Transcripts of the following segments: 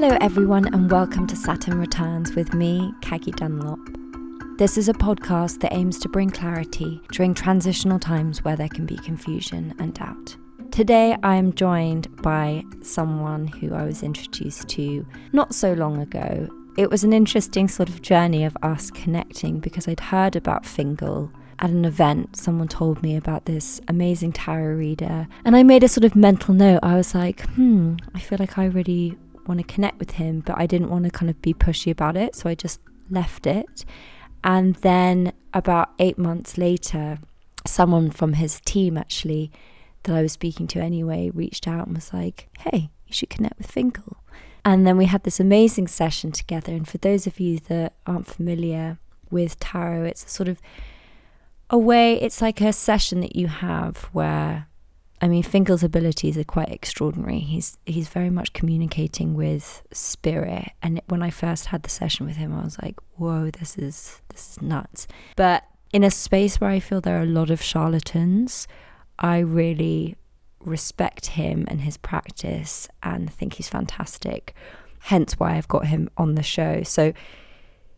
Hello everyone and welcome to Saturn Returns with me, Caggie Dunlop. This is a podcast that aims to bring clarity during transitional times where there can be confusion and doubt. Today I am joined by someone who I was introduced to not so long ago. It was an interesting sort of journey of us connecting because I'd heard about Finkel at an event. Someone told me about this amazing tarot reader and I made a sort of mental note. I was like, I feel like I really want to connect with him, but I didn't want to kind of be pushy about it, so I just left it. And then about 8 months later, someone from his team actually that I was speaking to anyway reached out and was like, hey, you should connect with Finkel. And then we had this amazing session together. And for those of you that aren't familiar with tarot, it's a sort of a way, it's like a session that you have where, I mean, Finkel's abilities are quite extraordinary. He's very much communicating with spirit. And when I first had the session with him, I was like, whoa, this is nuts. But in a space where I feel there are a lot of charlatans, I really respect him and his practice and think he's fantastic. Hence why I've got him on the show. So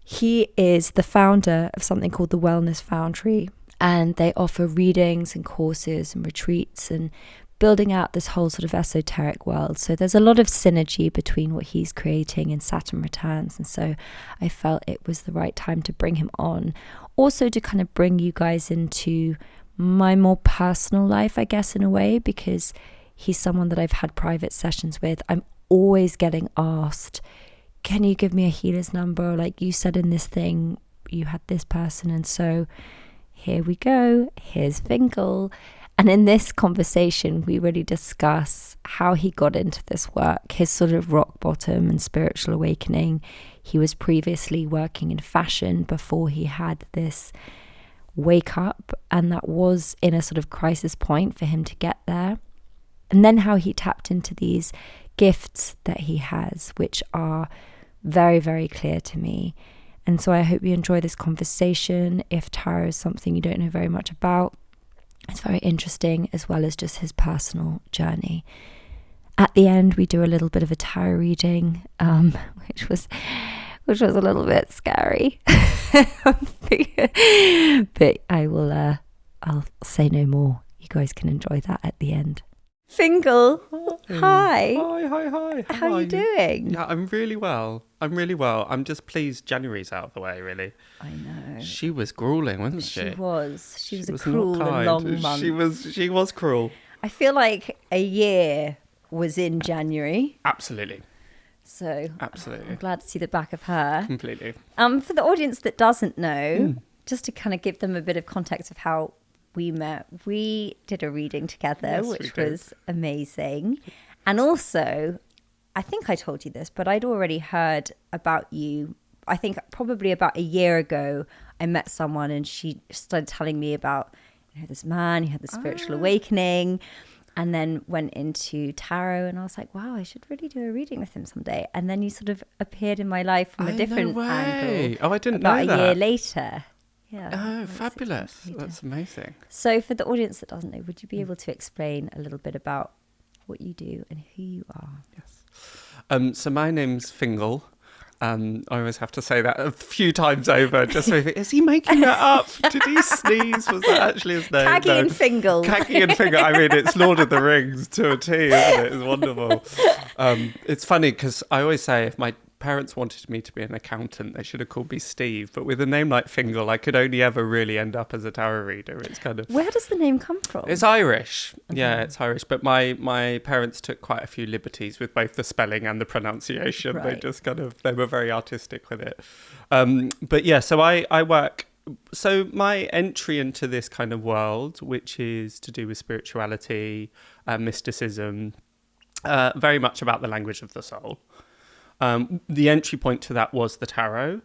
he is the founder of something called the Wellness Foundry. And they offer readings and courses and retreats and building out this whole sort of esoteric world. So there's a lot of synergy between what he's creating and Saturn Returns. And so I felt it was the right time to bring him on. Also to kind of bring you guys into my more personal life, I guess, in a way, because he's someone that I've had private sessions with. I'm always getting asked, can you give me a healer's number? Or like you said in this thing, you had this person. And so here we go, here's Finkel. And in this conversation, we really discuss how he got into this work, his sort of rock bottom and spiritual awakening. He was previously working in fashion before he had this wake up, and that was in a sort of crisis point for him to get there. And then how he tapped into these gifts that he has, which are very, very clear to me. And so I hope you enjoy this conversation. If tarot is something you don't know very much about, it's very interesting, as well as just his personal journey. At the end, we do a little bit of a tarot reading, which was a little bit scary. But I'll say no more. You guys can enjoy that at the end. Finkel, hi. Hi. How are you doing? Yeah, I'm really well. I'm just pleased January's out of the way, really. I know. She was grueling, wasn't she? She was a was cruel and long month. She was cruel. I feel like a year was in January. Absolutely. So Absolutely. I'm glad to see the back of her. Completely. For the audience that doesn't know, just to kind of give them a bit of context of how we met, we did a reading together, which was amazing. And also, I think I told you this, but I'd already heard about you. I think probably about a year ago, I met someone and she started telling me about, this man who had the spiritual awakening, and then went into tarot. And I was like, wow, I should really do a reading with him someday. And then you sort of appeared in my life from a different angle. Oh, I didn't know that. About a year later. Yeah. Oh, fabulous. That's amazing. So for the audience that doesn't know, would you be able to explain a little bit about what you do and who you are? Yes. So my name's Fingal. I always have to say that a few times over. Just so is he making that up? Did he sneeze? Was that actually his name? Caggie and Fingal. Caggie and Fingal. I mean, it's Lord of the Rings to a T, isn't it? It's wonderful. It's funny because I always say if my parents wanted me to be an accountant, they should have called me Steve. But with a name like Fingal, I could only ever really end up as a tarot reader. It's kind of... Where does the name come from? It's Irish. Okay. Yeah, it's Irish. But my parents took quite a few liberties with both the spelling and the pronunciation. Right. They just they were very artistic with it. But yeah, so I work... So my entry into this kind of world, which is to do with spirituality, mysticism, very much about the language of the soul. The entry point to that was the tarot,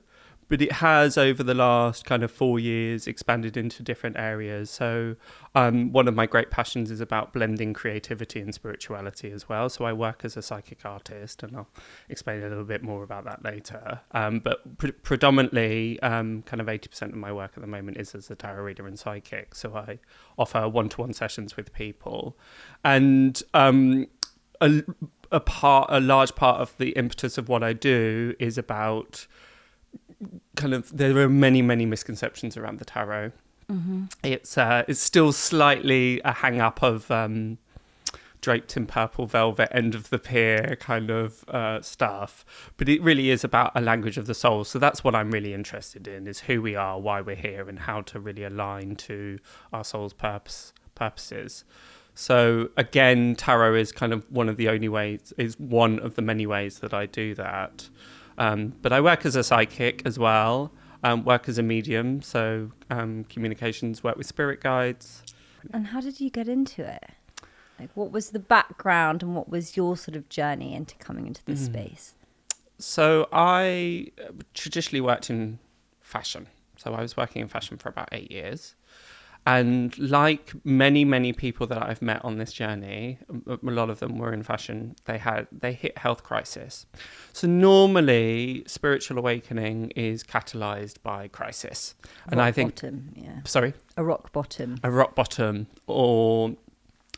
but it has over the last kind of 4 years expanded into different areas. So one of my great passions is about blending creativity and spirituality as well. So I work as a psychic artist, and I'll explain a little bit more about that later. But predominantly, kind of 80% of my work at the moment is as a tarot reader and psychic. So I offer one-to-one sessions with people. And a large part of the impetus of what I do is about there are many misconceptions around the tarot. Mm-hmm. It's still slightly a hang up of draped in purple velvet, end of the pier kind of stuff, but it really is about a language of the soul. So that's what I'm really interested in, is who we are, why we're here, and how to really align to our soul's purposes. So again, tarot is kind of one of the many ways that I do that. But I work as a psychic as well, work as a medium, so communications, work with spirit guides. And how did you get into it? Like, what was the background and what was your sort of journey into coming into this space? So I traditionally worked in fashion. So I was working in fashion for about 8 years. And like many people that I've met on this journey, a lot of them were in fashion, they hit health crisis. So normally spiritual awakening is catalyzed by crisis. And I think bottom, yeah. Sorry? A rock bottom. A rock bottom, or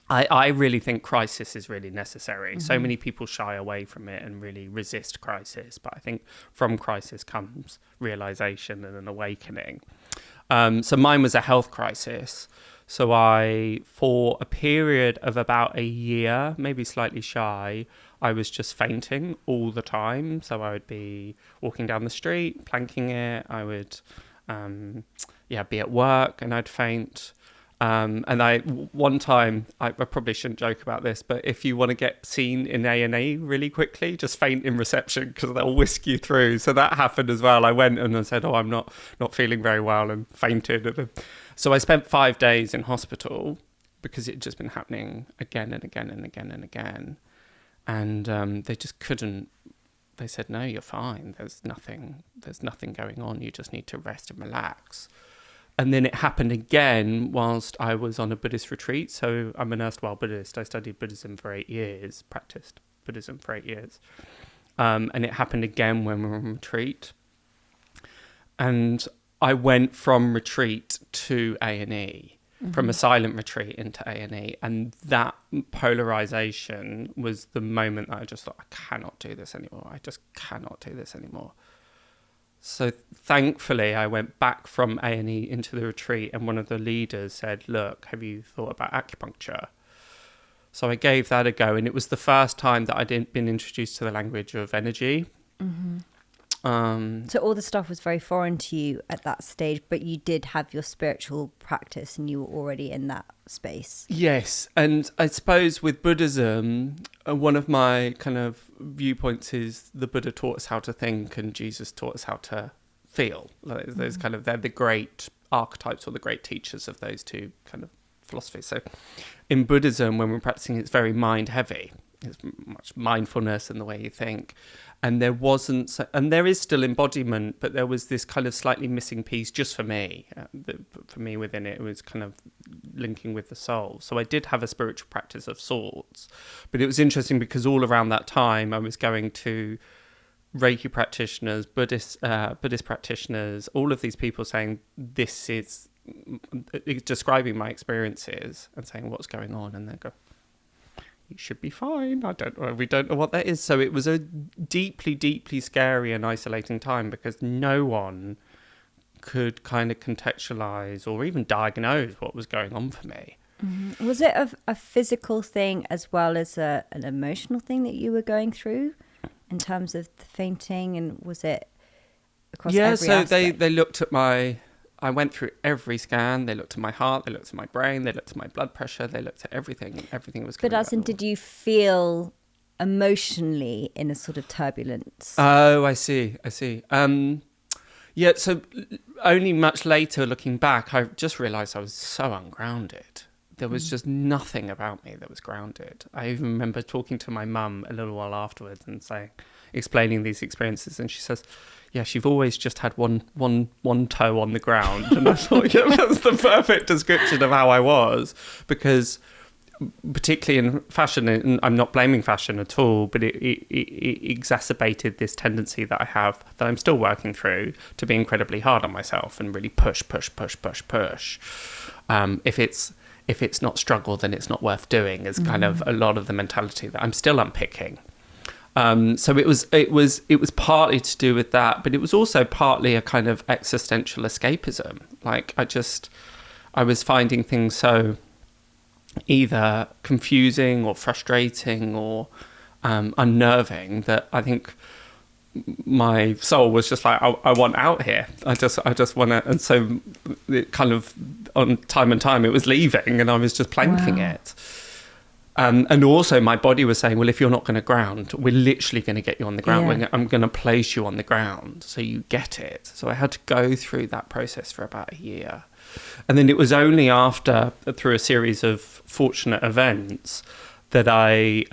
I really think crisis is really necessary. Mm-hmm. So many people shy away from it and really resist crisis, but I think from crisis comes realization and an awakening. So mine was a health crisis. So for a period of about a year, maybe slightly shy, I was just fainting all the time. So I would be walking down the street, planking it. I would, be at work and I'd faint. One time, I probably shouldn't joke about this, but if you want to get seen in A&E really quickly, just faint in reception because they'll whisk you through. So that happened as well. I went and I said, I'm not feeling very well, and fainted. So I spent 5 days in hospital because it had just been happening again and again and again and again. And they just couldn't. They said, no, you're fine. There's nothing going on. You just need to rest and relax. And then it happened again whilst I was on a Buddhist retreat. So I'm an erstwhile Buddhist. I studied Buddhism for 8 years, practiced Buddhism for 8 years. And it happened again when we were on retreat. And I went from retreat to A&E, from a silent retreat into A&E. And that polarization was the moment that I just thought, I cannot do this anymore. I just cannot do this anymore. So thankfully, I went back from A&E into the retreat, and one of the leaders said, look, have you thought about acupuncture? So I gave that a go, and it was the first time that I'd been introduced to the language of energy. Mm-hmm. So all the stuff was very foreign to you at that stage, but you did have your spiritual practice and you were already in that space. Yes. And I suppose with Buddhism, one of my kind of viewpoints is the Buddha taught us how to think and Jesus taught us how to feel. Those kind of, they're the great archetypes or the great teachers of those two kind of philosophies. So in Buddhism, when we're practicing, it's very mind heavy. There's much mindfulness in the way you think. And there is still embodiment, but there was this kind of slightly missing piece just for me. For me within it, it was kind of linking with the soul. So I did have a spiritual practice of sorts. But it was interesting because all around that time, I was going to Reiki practitioners, Buddhist practitioners, all of these people saying, this is describing my experiences and saying what's going on. And they go, you should be fine. We don't know what that is. So it was a deeply, deeply scary and isolating time because no one could kind of contextualize or even diagnose what was going on for me. Mm-hmm. Was it a physical thing as well as an emotional thing that you were going through in terms of the fainting, and was it across every aspect? they looked at I went through every scan. They looked at my heart, they looked at my brain, they looked at my blood pressure, they looked at everything, and everything was coming But as in, did you feel emotionally in a sort of turbulence? Oh, I see. Yeah, so only much later looking back, I just realised I was so ungrounded. There was just nothing about me that was grounded. I even remember talking to my mum a little while afterwards and explaining these experiences, and she says, yes, you've always just had one toe on the ground. And I thought, yeah, that's the perfect description of how I was, because particularly in fashion, and I'm not blaming fashion at all, but it exacerbated this tendency that I have, that I'm still working through, to be incredibly hard on myself and really push. If it's not struggle, then it's not worth doing, is kind of a lot of the mentality that I'm still unpicking. So it was partly to do with that, but it was also partly a kind of existential escapism. Like I was finding things so either confusing or frustrating or unnerving that I think my soul was just like, I want out here. I just want to. And so it kind of on time and time it was leaving, and I was just planking it. And also my body was saying, well, if you're not going to ground, we're literally going to get you on the ground. Yeah. I'm going to place you on the ground so you get it. So I had to go through that process for about a year. And then it was only after, through a series of fortunate events, that I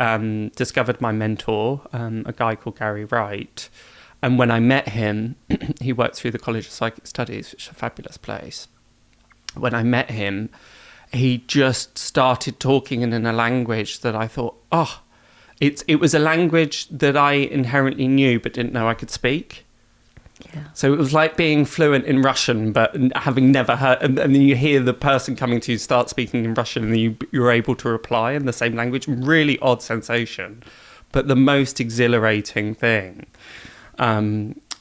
discovered my mentor, a guy called Gary Wright. And when I met him, he worked through the College of Psychic Studies, which is a fabulous place. When I met him, he just started talking in a language that I thought, it was a language that I inherently knew but didn't know I could speak. Yeah. So it was like being fluent in Russian, but having never heard, and then you hear the person coming to you start speaking in Russian, and then you're able to reply in the same language. Really odd sensation, but the most exhilarating thing.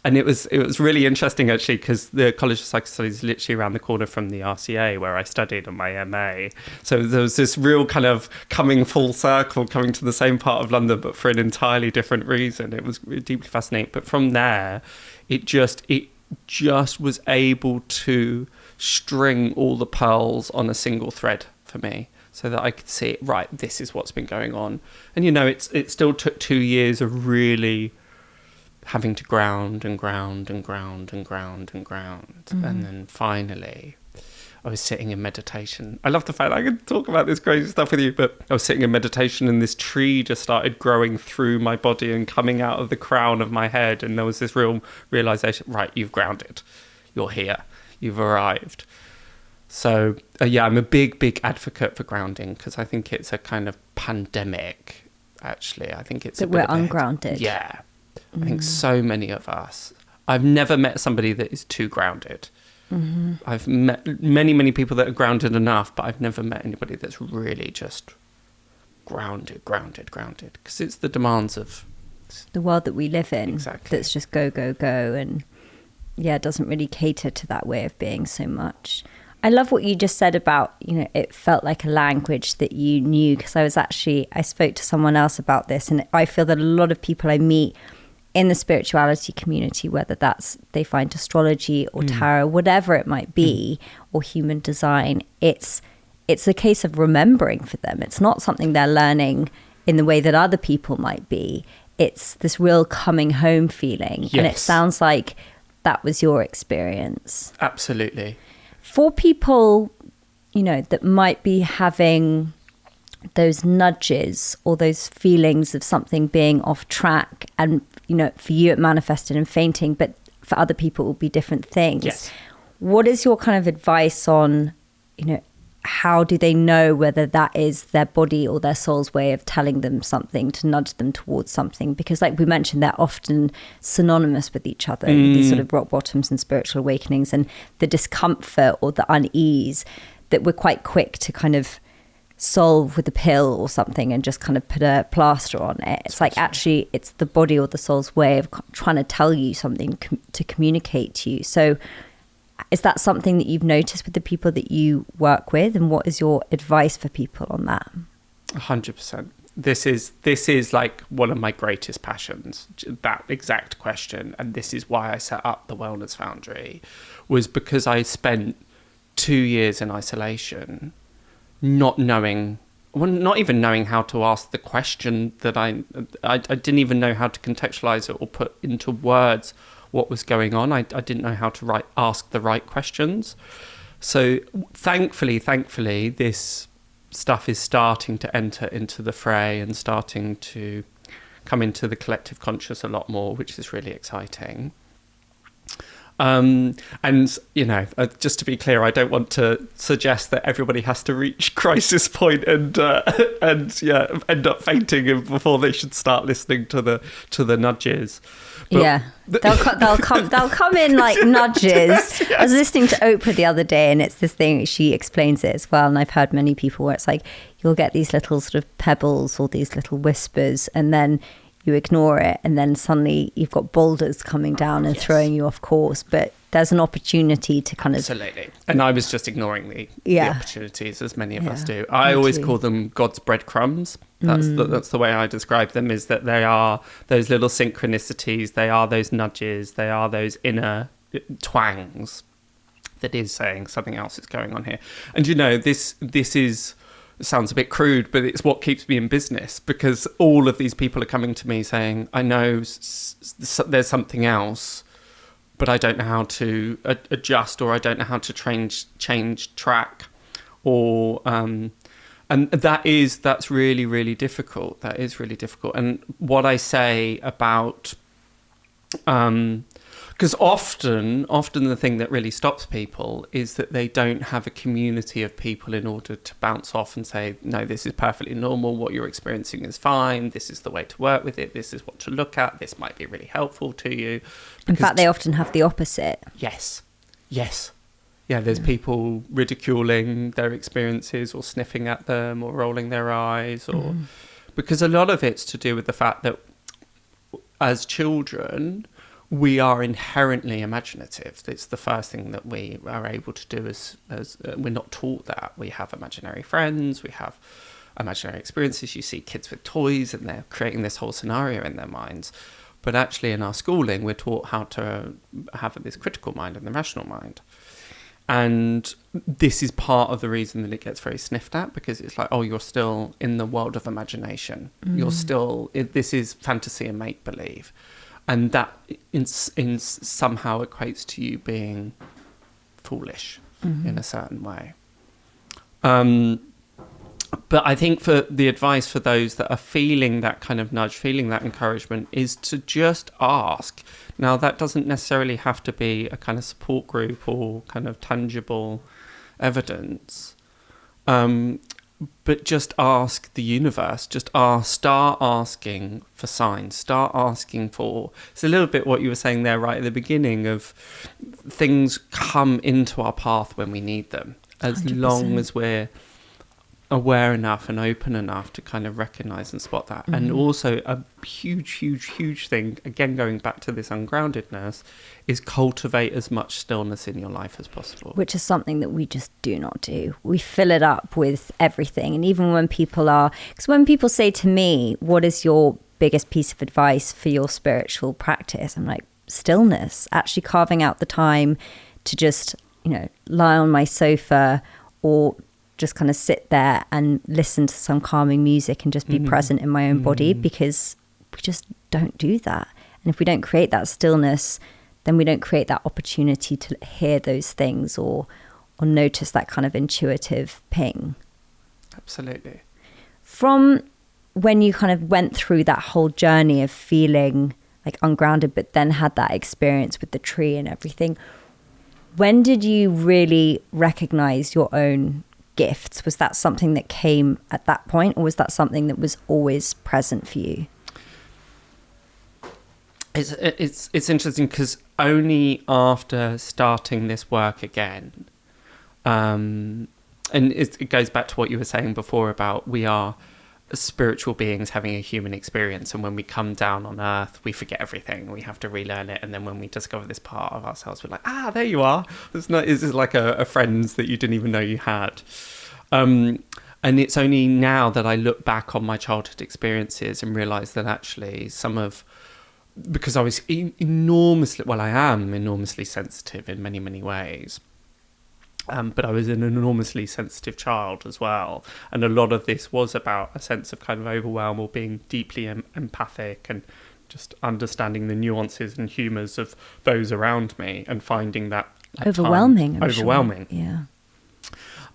And it was really interesting, actually, because the College of Psychic Studies is literally around the corner from the RCA where I studied on my MA. So there was this real kind of coming full circle, coming to the same part of London, but for an entirely different reason. It was deeply fascinating. But from there, it just was able to string all the pearls on a single thread for me, so that I could see, right, this is what's been going on. And, it still took 2 years of really having to ground. And then finally I was sitting in meditation. I love the fact that I can talk about this crazy stuff with you, but I was sitting in meditation and this tree just started growing through my body and coming out of the crown of my head, and there was this real realization, right, you've grounded, you're here, you've arrived. So I'm a big advocate for grounding, because I think it's a kind of pandemic, actually. I think it's that we're ungrounded. Yeah. I think so many of us. I've never met somebody that is too grounded. Mm-hmm. I've met many people that are grounded enough, but I've never met anybody that's really just grounded. Because it's the demands of the world that we live in. Exactly. That's just go, and it doesn't really cater to that way of being so much. I love what you just said about, it felt like a language that you knew, because I spoke to someone else about this, and I feel that a lot of people I meet in the spirituality community, whether that's they find astrology or tarot, whatever it might be, or human design, it's a case of remembering for them. It's not something they're learning in the way that other people might be. It's this real coming home feeling. Yes. And it sounds like that was your experience. Absolutely. For people, that might be having those nudges or those feelings of something being off track, and for you it manifested in fainting, but for other people it will be different things. Yes. What is your kind of advice on how do they know whether that is their body or their soul's way of telling them something, to nudge them towards something? Because like we mentioned, they're often synonymous with each other, these sort of rock bottoms and spiritual awakenings, and the discomfort or the unease that we're quite quick to kind of solve with a pill or something and just kind of put a plaster on it. It's like, actually, it's the body or the soul's way of trying to tell you something, to communicate to you. So is that something that you've noticed with the people that you work with? And what is your advice for people on that? 100%. This is like one of my greatest passions, that exact question. And this is why I set up the Wellness Foundry, was because I spent 2 years in isolation, not even knowing how to ask the question that I didn't even know how to contextualize it or put into words what was going on. I didn't know how to ask the right questions. So thankfully, this stuff is starting to enter into the fray and starting to come into the collective conscious a lot more, which is really exciting. And, just to be clear, I don't want to suggest that everybody has to reach crisis point and end up fainting before they should start listening to the nudges. But they'll come in like nudges. Yes. I was listening to Oprah the other day, and it's this thing, she explains it as well, and I've heard many people where it's like you'll get these little sort of pebbles or these little whispers, and then you ignore it, and then suddenly you've got boulders coming down and throwing you off course. But there's an opportunity to kind of... Absolutely. And I was just ignoring the opportunities, as many of us do. I always call them God's breadcrumbs. That's the way I describe them, is that they are those little synchronicities, they are those nudges, they are those inner twangs that is saying something else is going on here. And, you know, this is... sounds a bit crude, but it's what keeps me in business, because all of these people are coming to me saying, I know there's something else, but I don't know how to adjust, or I don't know how to change track, or and that's really, really difficult. That is really difficult. And what I say about because often the thing that really stops people is that they don't have a community of people in order to bounce off and say, no, this is perfectly normal, what you're experiencing is fine, this is the way to work with it, this is what to look at, this might be really helpful to you. In fact, they often have the opposite. Yes. Yeah, there's people ridiculing their experiences, or sniffing at them, or rolling their eyes, or because a lot of it's to do with the fact that as children, we are inherently imaginative. It's the first thing that we are able to do as we're not taught that. We have imaginary friends, we have imaginary experiences. You see kids with toys and they're creating this whole scenario in their minds. But actually in our schooling, we're taught how to have this critical mind and the rational mind. And this is part of the reason that it gets very sniffed at, because it's like, oh, you're still in the world of imagination. You're still, this is fantasy and make-believe. And that in somehow equates to you being foolish in a certain way. But I think for the advice for those that are feeling that kind of nudge, feeling that encouragement, is to just ask. Now, that doesn't necessarily have to be a kind of support group or kind of tangible evidence. But just ask the universe, start asking for signs, start asking for, it's a little bit what you were saying there right at the beginning, of things come into our path when we need them, as 100%. Long as we're aware enough and open enough to kind of recognize and spot that. And also a huge thing, again going back to this ungroundedness, is cultivate as much stillness in your life as possible, which is something that we just do not do. We fill it up with everything. And even when people say to me, what is your biggest piece of advice for your spiritual practice, I'm like, stillness, actually carving out the time to just, lie on my sofa, or just kind of sit there and listen to some calming music and just be present in my own body, because we just don't do that. And if we don't create that stillness, then we don't create that opportunity to hear those things or notice that kind of intuitive ping. Absolutely. From when you kind of went through that whole journey of feeling like ungrounded, but then had that experience with the tree and everything, when did you really recognize your own gifts? Was that something that came at that point, or was that something that was always present for you? It's interesting, because only after starting this work again, and it goes back to what you were saying before about we are spiritual beings having a human experience, and when we come down on earth we forget everything, we have to relearn it, and then when we discover this part of ourselves, we're like, there you are. This is like a friend that you didn't even know you had. And it's only now that I look back on my childhood experiences and realize that actually because I was I am enormously sensitive in many, many ways. But I was an enormously sensitive child as well. And a lot of this was about a sense of kind of overwhelm, or being deeply empathic, and just understanding the nuances and humours of those around me, and finding that overwhelming. Sure. Yeah.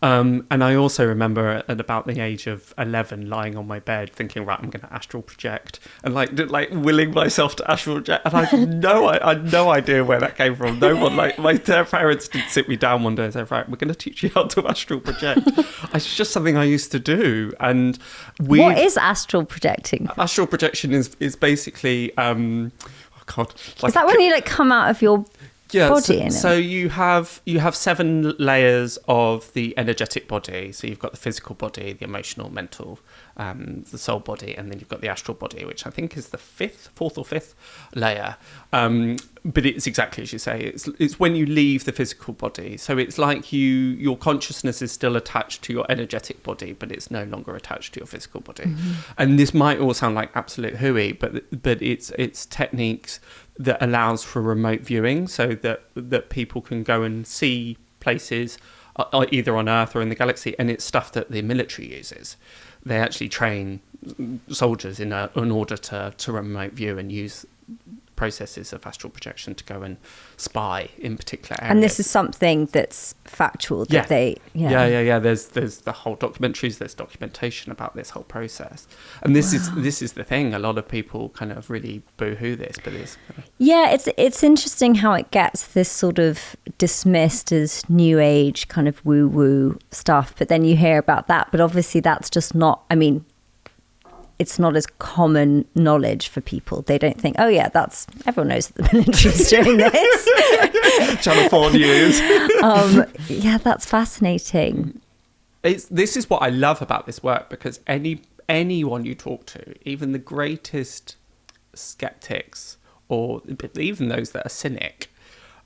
And I also remember at about the age of 11 lying on my bed thinking, right, I'm going to astral project, and like willing myself to astral project, and I had no idea where that came from. No one, my parents did sit me down one day and say, right, we're going to teach you how to astral project. It's just something I used to do. And what is astral projecting? Astral projection is basically, is that when you come out of your body. So you have 7 layers of the energetic body. So you've got the physical body, the emotional, mental, the soul body, and then you've got the astral body, which I think is the 4th or 5th layer. But it's exactly as you say. It's when you leave the physical body. So it's like your consciousness is still attached to your energetic body, but it's no longer attached to your physical body. Mm-hmm. And this might all sound like absolute hooey, but it's techniques that allows for remote viewing, so that people can go and see places either on Earth or in the galaxy, and it's stuff that the military uses. They actually train soldiers in order to remote view and use processes of astral projection to go and spy in particular areas. And this is something that's factual that they... Yeah. There's the whole documentaries, there's documentation about this whole process. And this is the thing. A lot of people kind of really boo-hoo this, but it's... Yeah, it's interesting how it gets this sort of dismissed as new age kind of woo-woo stuff, but then you hear about that, but obviously that's just not... I mean, it's not as common knowledge for people. They don't think, oh yeah, everyone knows that the military's doing this. Channel 4 News. Yeah, that's fascinating. This is what I love about this work, because anyone you talk to, even the greatest skeptics, or even those that are cynic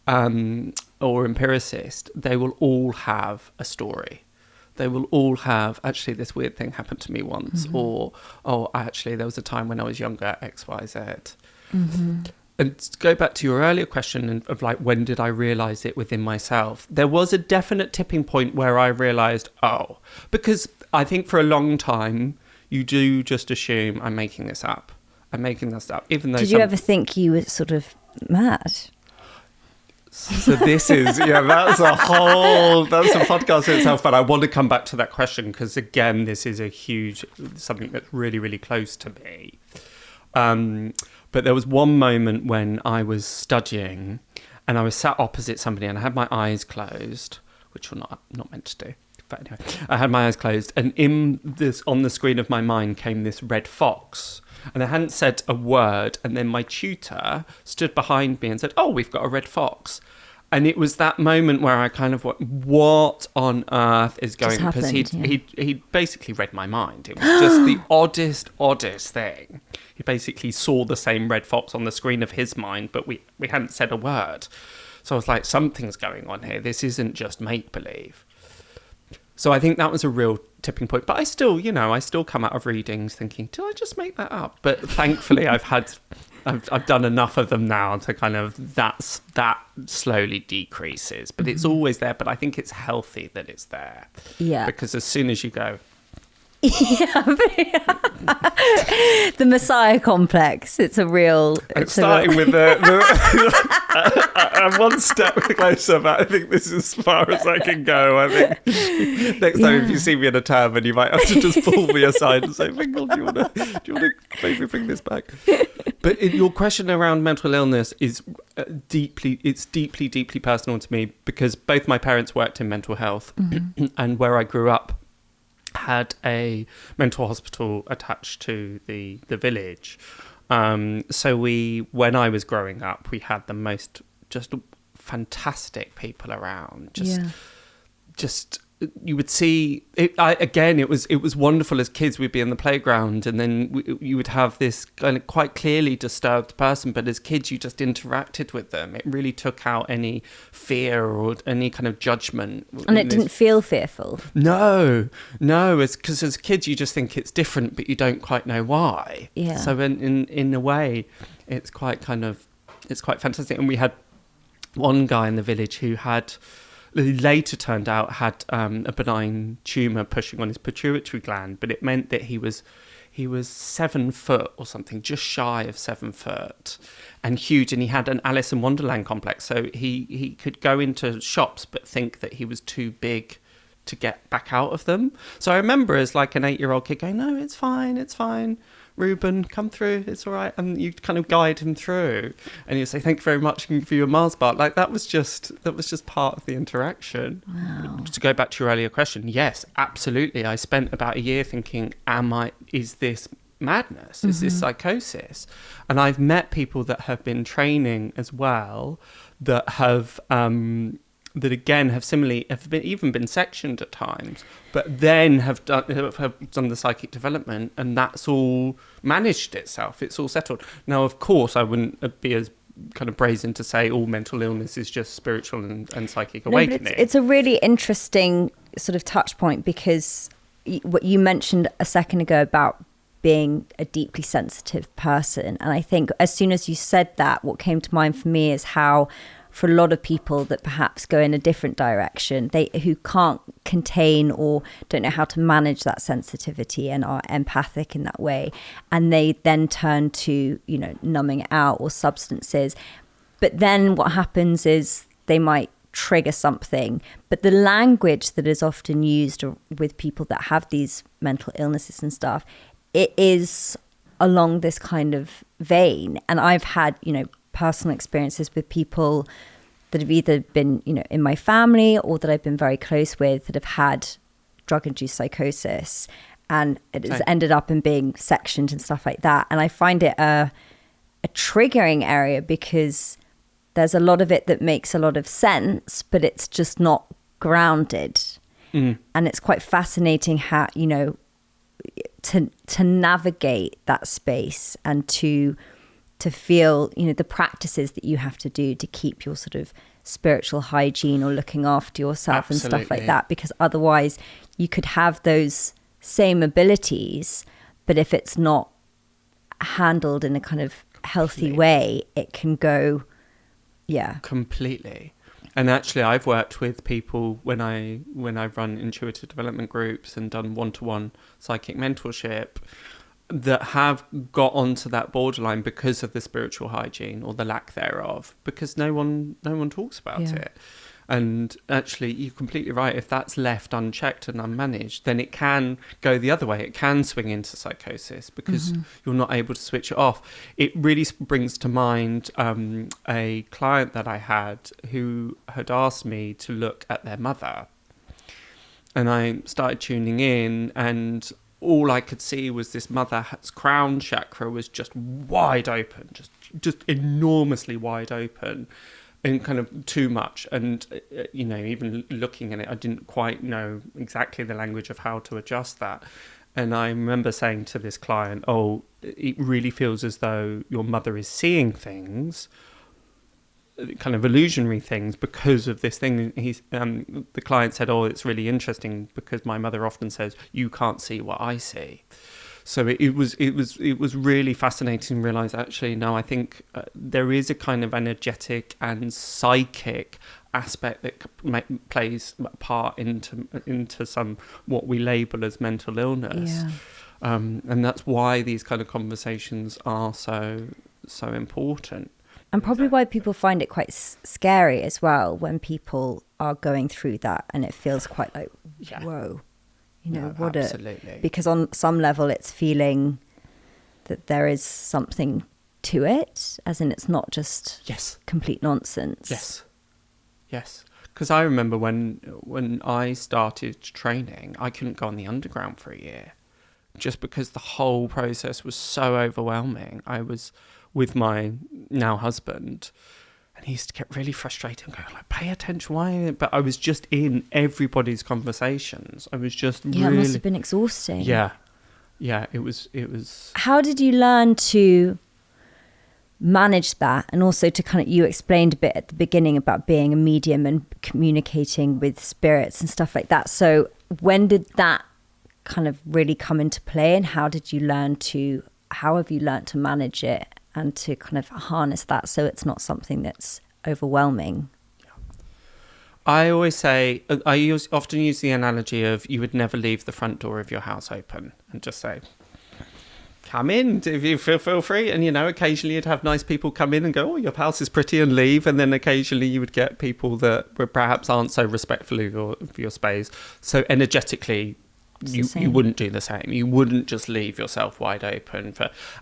or empiricist, they will all have a story. They will all have, actually, this weird thing happened to me once, or, actually, there was a time when I was younger, X, Y, Z. Mm-hmm. And to go back to your earlier question of like, when did I realise it within myself? There was a definite tipping point where I realised, because I think for a long time, you do just assume I'm making this up. Even though... Did you ever think you were sort of mad? So this is, that's a podcast in itself, but I want to come back to that question because, again, this is something that's really, really close to me. But there was one moment when I was studying and I was sat opposite somebody and I had my eyes closed, which we're not meant to do. But anyway, I had my eyes closed, and on the screen of my mind came this red fox. And I hadn't said a word, and then my tutor stood behind me and said, we've got a red fox. And it was that moment where I kind of went, what on earth is going on? Because he basically read my mind. It was just the oddest thing. He basically saw the same red fox on the screen of his mind, but we hadn't said a word. So I was like, something's going on here. This isn't just make-believe. So I think that was a real tipping point. But I still come out of readings thinking, did I just make that up? But thankfully, I've done enough of them now to kind of that slowly decreases. But it's always there. But I think it's healthy that it's there. Yeah. Because as soon as you go... the Messiah complex. It's a real... I'm one step closer, but I think this is as far as I can go. I think next time if you see me in a tavern, you might have to just pull me aside and say, Finkel, do you want to maybe bring this back? But your question around mental illness is deeply personal to me, because both my parents worked in mental health, and where I grew up had a mental hospital attached to the village. So when I was growing up, we had the most just fantastic people around. Just you would see it. It was wonderful as kids. We'd be in the playground, and then you would have this kind of quite clearly disturbed person. But as kids, you just interacted with them. It really took out any fear or any kind of judgment. And it didn't feel fearful. No. It's because as kids, you just think it's different, but you don't quite know why. Yeah. So in a way, it's quite fantastic. And we had one guy in the village who later turned out had a benign tumour pushing on his pituitary gland, but it meant that he was 7 foot or something, just shy of 7 foot, and huge, and he had an Alice in Wonderland complex, so he could go into shops but think that he was too big to get back out of them. So I remember as like an 8-year-old kid going, no, it's fine, Ruben, come through, it's all right. And you kind of guide him through, and you say, thank you very much for your Mars bar. Like that was just part of the interaction. Wow. To go back to your earlier question, yes, absolutely. I spent about a year thinking, is this madness? Is this psychosis? And I've met people that have been training as well that have that again have similarly even been sectioned at times, but then have done the psychic development, and that's all managed itself. It's all settled. Now, of course, I wouldn't be as kind of brazen to say all mental illness is just spiritual and psychic awakening. But it's a really interesting sort of touch point, because what you mentioned a second ago about being a deeply sensitive person, and I think as soon as you said that, what came to mind for me is how for a lot of people that perhaps go in a different direction, who can't contain or don't know how to manage that sensitivity and are empathic in that way, and they then turn to, you know, numbing it out or substances. But then what happens is they might trigger something, but the language that is often used with people that have these mental illnesses and stuff, it is along this kind of vein. And I've had, you know, personal experiences with people that have either been, you know, in my family or that I've been very close with that have had drug-induced psychosis, and it has ended up in being sectioned and stuff like that. And I find it a triggering area, because there's a lot of it that makes a lot of sense, but it's just not grounded. And it's quite fascinating how, you know, to navigate that space and to feel, you know, the practices that you have to do to keep your sort of spiritual hygiene or looking after yourself. Absolutely. And stuff like that, because otherwise you could have those same abilities, but if it's not handled in a kind of healthy way, it can go, completely. And actually, I've worked with people when I run intuitive development groups and done one-to-one psychic mentorship, that have got onto that borderline because of the spiritual hygiene or the lack thereof, because no one talks about it. And actually, you're completely right. If that's left unchecked and unmanaged, then it can go the other way. It can swing into psychosis because you're not able to switch it off. It really brings to mind a client that I had who had asked me to look at their mother. And I started tuning in, and all I could see was this mother's crown chakra was just wide open, just enormously wide open, and kind of too much. And, you know, even looking at it, I didn't quite know exactly the language of how to adjust that. And I remember saying to this client, oh, it really feels as though your mother is seeing things, kind of illusionary things, because of this thing. The client said, oh, it's really interesting because my mother often says, you can't see what I see. So it was really fascinating to realize, actually, no, I think there is a kind of energetic and psychic aspect that plays a part into some what we label as mental illness. And that's why these kind of conversations are so important. And probably why people find it quite scary as well when people are going through that, and it feels quite like, whoa, you know, absolutely. Because on some level it's feeling that there is something to it, as in it's not just complete nonsense. Yes. Because I remember when I started training, I couldn't go on the underground for a year, just because the whole process was so overwhelming. I was with my now husband, and he used to get really frustrated and go like, pay attention, why? But I was just in everybody's conversations. I was just really... it must have been exhausting. Yeah, it was... How did you learn to manage that? And also to kind of, you explained a bit at the beginning about being a medium and communicating with spirits and stuff like that. So when did that kind of really come into play, and how have you learned to manage it and to kind of harness that so it's not something that's overwhelming? I always say, often use the analogy of you would never leave the front door of your house open and just say, come in if you feel free. And, you know, occasionally you'd have nice people come in and go, oh, your house is pretty, and leave. And then occasionally you would get people that perhaps aren't so respectful of your space. So energetically, you wouldn't do the same. You wouldn't just leave yourself wide open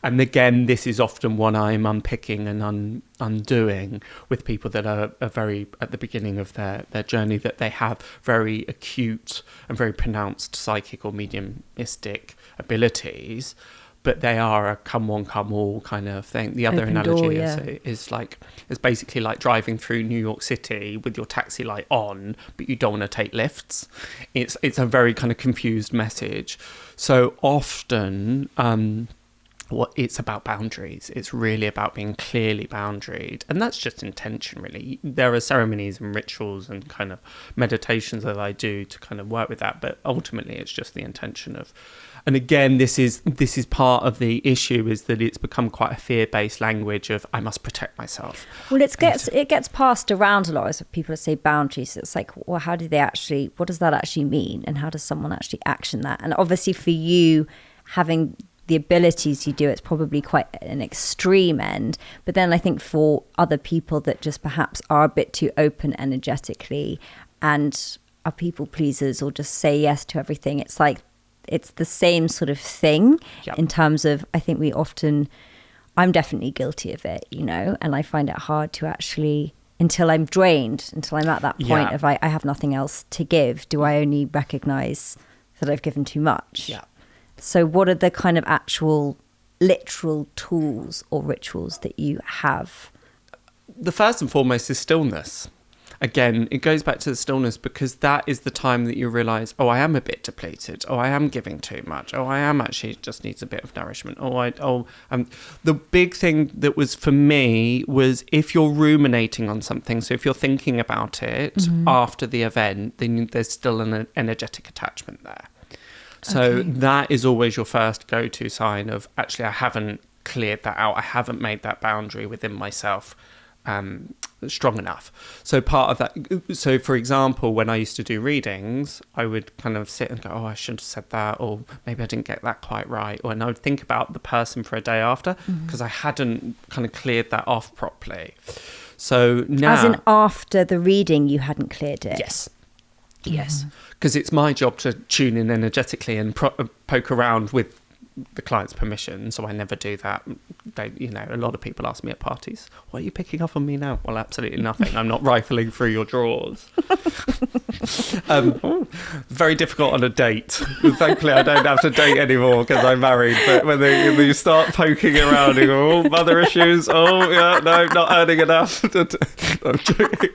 and again, this is often what I'm unpicking and undoing with people that are very at the beginning of their journey, that they have very acute and very pronounced psychic or mediumistic abilities, but they are a come one, come all kind of thing. The other Open analogy door, is basically like driving through New York City with your taxi light on, but you don't want to take lifts. It's a very kind of confused message. So often, it's about boundaries. It's really about being clearly boundaried. And that's just intention, really. There are ceremonies and rituals and kind of meditations that I do to kind of work with that. But ultimately, it's just the intention of... And again, this is part of the issue, is that it's become quite a fear-based language of, I must protect myself. Well, it gets passed around a lot as people say boundaries. It's like, well, what does that actually mean? And how does someone actually action that? And obviously for you, having the abilities you do, it's probably quite an extreme end. But then I think for other people that just perhaps are a bit too open energetically and are people pleasers or just say yes to everything, it's like it's the same sort of thing. Yep. In terms of, I think I'm definitely guilty of it, and I find it hard to actually, until I'm drained, until I'm at that point of I have nothing else to give, do I only recognize that I've given too much. Yeah. So what are the kind of actual literal tools or rituals that you have? The first and foremost is stillness. Again, it goes back to the stillness, because that is the time that you realise, oh, I am a bit depleted. Oh, I am giving too much. Oh, I am actually just needs a bit of nourishment. The big thing that was for me was if you're ruminating on something, so if you're thinking about it after the event, then there's still an energetic attachment there. So that is always your first go-to sign of, actually, I haven't cleared that out. I haven't made that boundary within myself strong enough. So part of that, so for example, when I used to do readings, I would kind of sit and go, oh, I should have said that, or maybe I didn't get that quite right. And I would think about the person for a day after, because I hadn't kind of cleared that off properly. So now... As in after the reading, you hadn't cleared it? Yes. Because it's my job to tune in energetically and poke around with the client's permission, so I never do that. A lot of people ask me at parties, what are you picking up on me now? Well, absolutely nothing. I'm not rifling through your drawers. Very difficult on a date. Thankfully, I don't have to date anymore because I'm married. But when you start poking around, you go, oh, mother issues. Oh, yeah, no, not earning enough. I'm joking.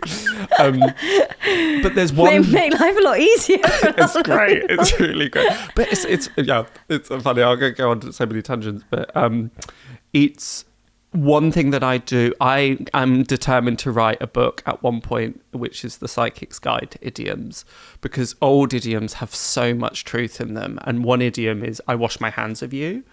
But there's one... Make life a lot easier. It's great. It's really great. But it's funny. I'll go on to so many tangents, but it's one thing that I do. I am determined to write a book at one point, which is The Psychic's Guide to Idioms, because old idioms have so much truth in them. And one idiom is, I wash my hands of you.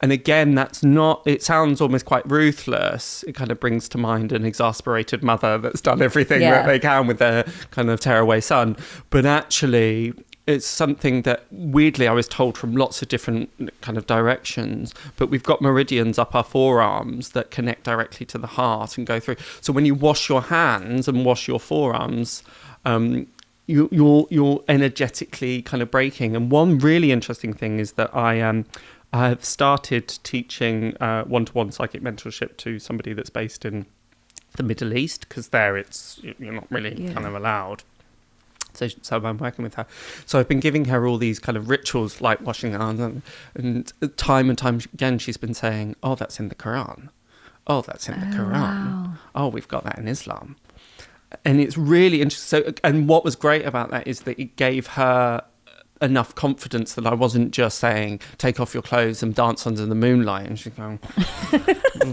And again, it sounds almost quite ruthless. It kind of brings to mind an exasperated mother that's done everything that they can with their kind of tearaway son. But actually... it's something that, weirdly, I was told from lots of different kind of directions, but we've got meridians up our forearms that connect directly to the heart and go through. So when you wash your hands and wash your forearms, you're energetically kind of breaking. And one really interesting thing is that I have started teaching one-to-one psychic mentorship to somebody that's based in the Middle East, because there you're not really kind of allowed. So I'm working with her. So I've been giving her all these kind of rituals like washing her hands, and time again she's been saying, oh, that's in the Quran. Oh, that's in the Quran. Wow. Oh, we've got that in Islam. And it's really interesting. So, and what was great about that is that it gave her enough confidence that I wasn't just saying, take off your clothes and dance under the moonlight. And she's going,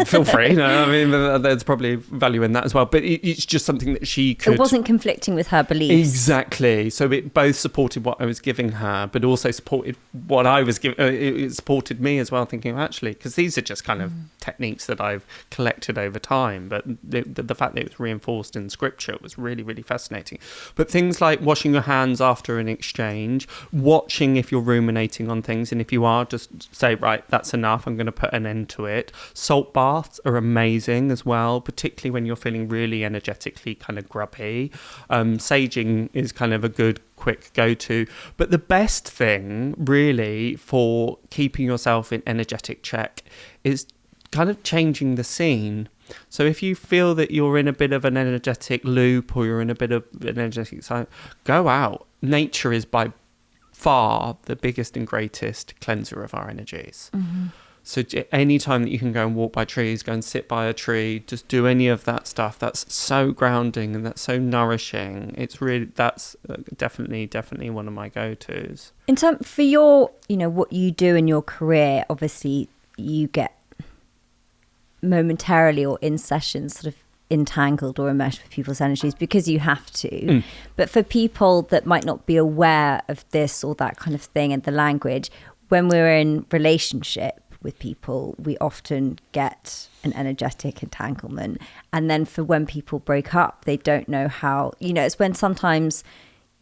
feel free. I mean, there's probably value in that as well. But it's just something that she could... It wasn't conflicting with her beliefs. Exactly. So it both supported what I was giving her, but also supported what I was giving. It supported me as well, thinking, actually, because these are just kind of techniques that I've collected over time. But the fact that it was reinforced in scripture was really, really fascinating. But things like washing your hands after an exchange, watching if you're ruminating on things, and if you are, just say, right, that's enough, I'm going to put an end to it. Salt baths are amazing as well, particularly when you're feeling really energetically kind of grubby. Saging is kind of a good quick go-to, but the best thing really for keeping yourself in energetic check is kind of changing the scene. So if you feel that you're in a bit of an energetic loop, or you're in a bit of an energetic side, go out. Nature is by far the biggest and greatest cleanser of our energies. So any time that you can go and walk by trees, go and sit by a tree, just do any of that stuff. That's so grounding and that's so nourishing. It's really, that's definitely one of my go-tos. In terms for your, what you do in your career, obviously you get momentarily or in sessions sort of entangled or enmeshed with people's energies because you have to. But for people that might not be aware of this or that kind of thing and the language, when we're in relationship with people, we often get an energetic entanglement. And then for when people break up, they don't know how, it's when sometimes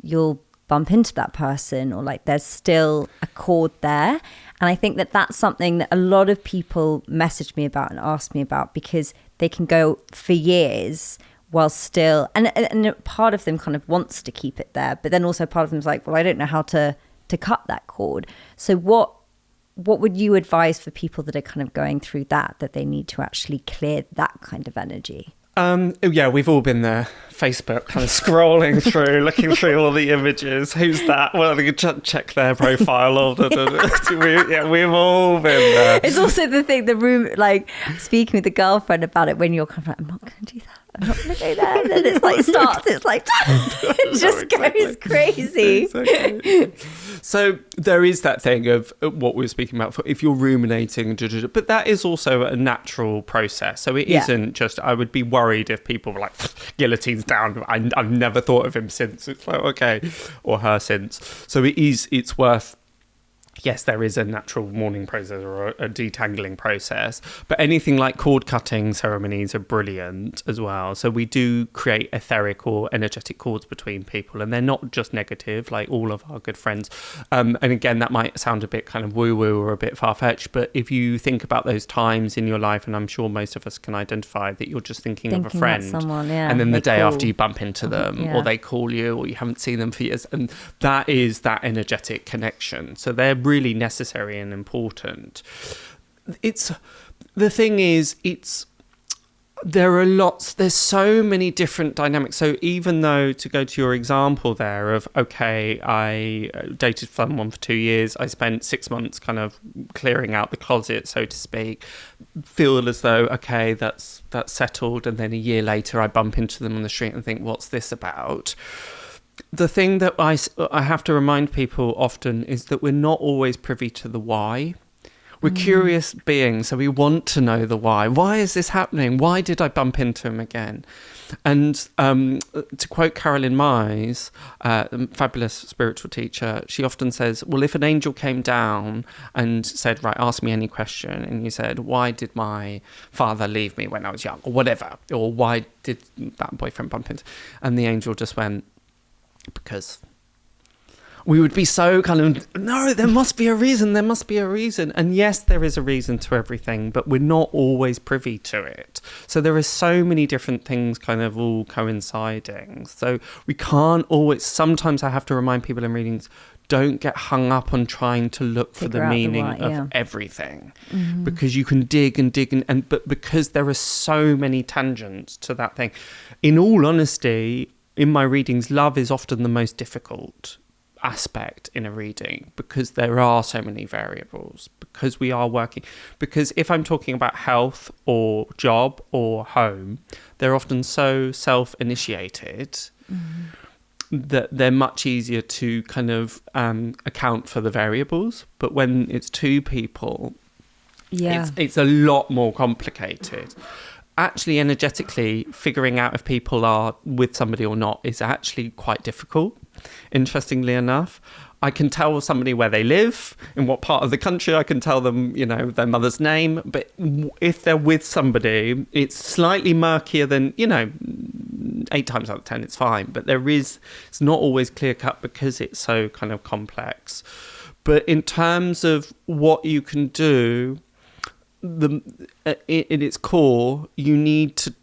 you'll bump into that person or like there's still a cord there. And I think that that's something that a lot of people message me about and ask me about, because they can go for years while still, and part of them kind of wants to keep it there, but then also part of them's like, well, I don't know how to cut that cord. So what would you advise for people that are kind of going through that they need to actually clear that kind of energy? Yeah, we've all been there. Facebook, kind of scrolling through, looking through all the images. Who's that? Well, you can check their profile. We've all been there. It's also the thing, the room, like speaking with a girlfriend about it when you're kind of like, I'm not going to do that. I'm not going to go there. And then it's like it just goes crazy. Exactly. So there is that thing of what we were speaking about, if you're ruminating, but that is also a natural process. So it isn't just, I would be worried if people were like, guillotine's down. I've never thought of him since. It's like, okay, or her since. So it's worth, yes, there is a natural mourning process or a detangling process, but anything like cord cutting ceremonies are brilliant as well. So we do create etheric or energetic cords between people, and they're not just negative, like all of our good friends. And again, that might sound a bit kind of woo-woo or a bit far-fetched, but if you think about those times in your life, and I'm sure most of us can identify that you're just thinking of a friend, someone, and then the day after you bump into them, or they call you, or you haven't seen them for years, and that is that energetic connection. So they're really necessary and important. There's so many different dynamics. So even though, to go to your example there of, okay, I dated someone for 2 years, I spent 6 months kind of clearing out the closet, so to speak, feel as though, okay, that's settled, and then a year later I bump into them on the street and think, what's this about? The thing that I have to remind people often is that we're not always privy to the why. We're curious beings, so we want to know the why. Why is this happening? Why did I bump into him again? And to quote Carolyn Mize, fabulous spiritual teacher, she often says, well, if an angel came down and said, right, ask me any question, and you said, why did my father leave me when I was young, or whatever, or why did that boyfriend bump into, and the angel just went, because, we would be so kind of, no, there must be a reason. And yes, there is a reason to everything, but we're not always privy to it. So there are so many different things kind of all coinciding. So we can't always, sometimes I have to remind people in readings, don't get hung up on trying to look for the meaning of everything, because you can dig and but because there are so many tangents to that thing. In all honesty, in my readings, love is often the most difficult aspect in a reading, because there are so many variables, because we are working, because if I'm talking about health or job or home, they're often so self-initiated that they're much easier to kind of account for the variables. But when it's two people, it's a lot more complicated. Actually, energetically, figuring out if people are with somebody or not is actually quite difficult. Interestingly enough, I can tell somebody where they live, in what part of the country. I can tell them, their mother's name. But if they're with somebody, it's slightly murkier than, 8 times out of 10, it's fine. But it's not always clear cut because it's so kind of complex. But in terms of what you can do, at its core, you need to.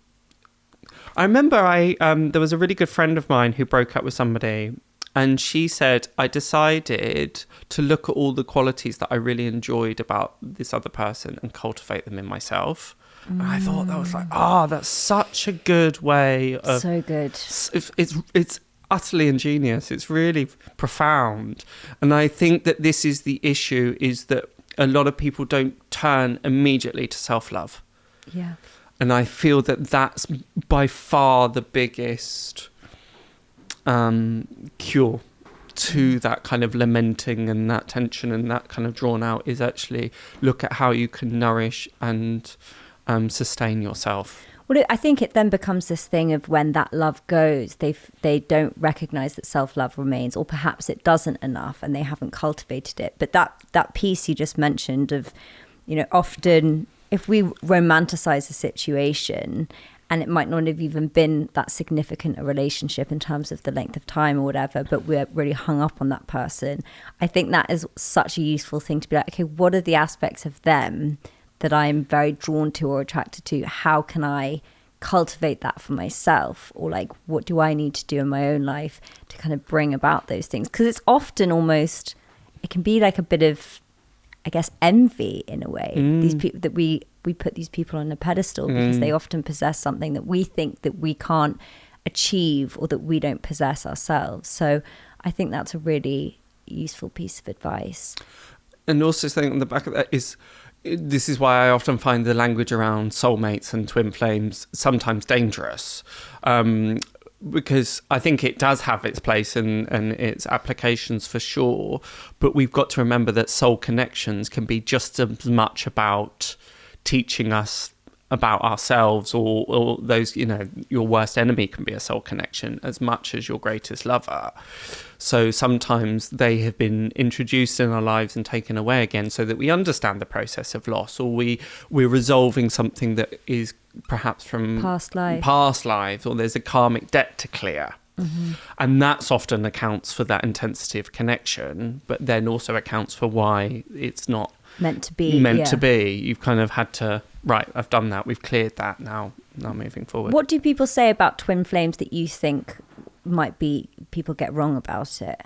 I remember there was a really good friend of mine who broke up with somebody, and she said, I decided to look at all the qualities that I really enjoyed about this other person and cultivate them in myself. And I thought that was like, that's such a good way of. So good. It's utterly ingenious. It's really profound. And I think that this is the issue, is that a lot of people don't turn immediately to self-love. Yeah. And I feel that that's by far the biggest cure to that kind of lamenting and that tension and that kind of drawn out, is actually look at how you can nourish and sustain yourself. Well, I think it then becomes this thing of when that love goes, they don't recognise that self-love remains, or perhaps it doesn't enough and they haven't cultivated it. But that piece you just mentioned of, often if we romanticize a situation, and it might not have even been that significant a relationship in terms of the length of time or whatever, but we're really hung up on that person, I think that is such a useful thing to be like, okay, what are the aspects of them that I'm very drawn to or attracted to? How can I cultivate that for myself? Or like, what do I need to do in my own life to kind of bring about those things? Because it's often almost, it can be like a bit of, I guess, envy in a way. These people that we put these people on a pedestal because they often possess something that we think that we can't achieve or that we don't possess ourselves. So I think that's a really useful piece of advice. And also something on the back of that is, this is why I often find the language around soulmates and twin flames sometimes dangerous, because I think it does have its place and its applications for sure. But we've got to remember that soul connections can be just as much about teaching us about ourselves, or those, your worst enemy can be a soul connection as much as your greatest lover. So sometimes they have been introduced in our lives and taken away again so that we understand the process of loss, or we're resolving something that is perhaps from past lives, or there's a karmic debt to clear. And that's often accounts for that intensity of connection, but then also accounts for why it's not meant to be. You've kind of had to, right, I've done that, we've cleared that, now moving forward. What do people say about twin flames that you think might be people get wrong about it,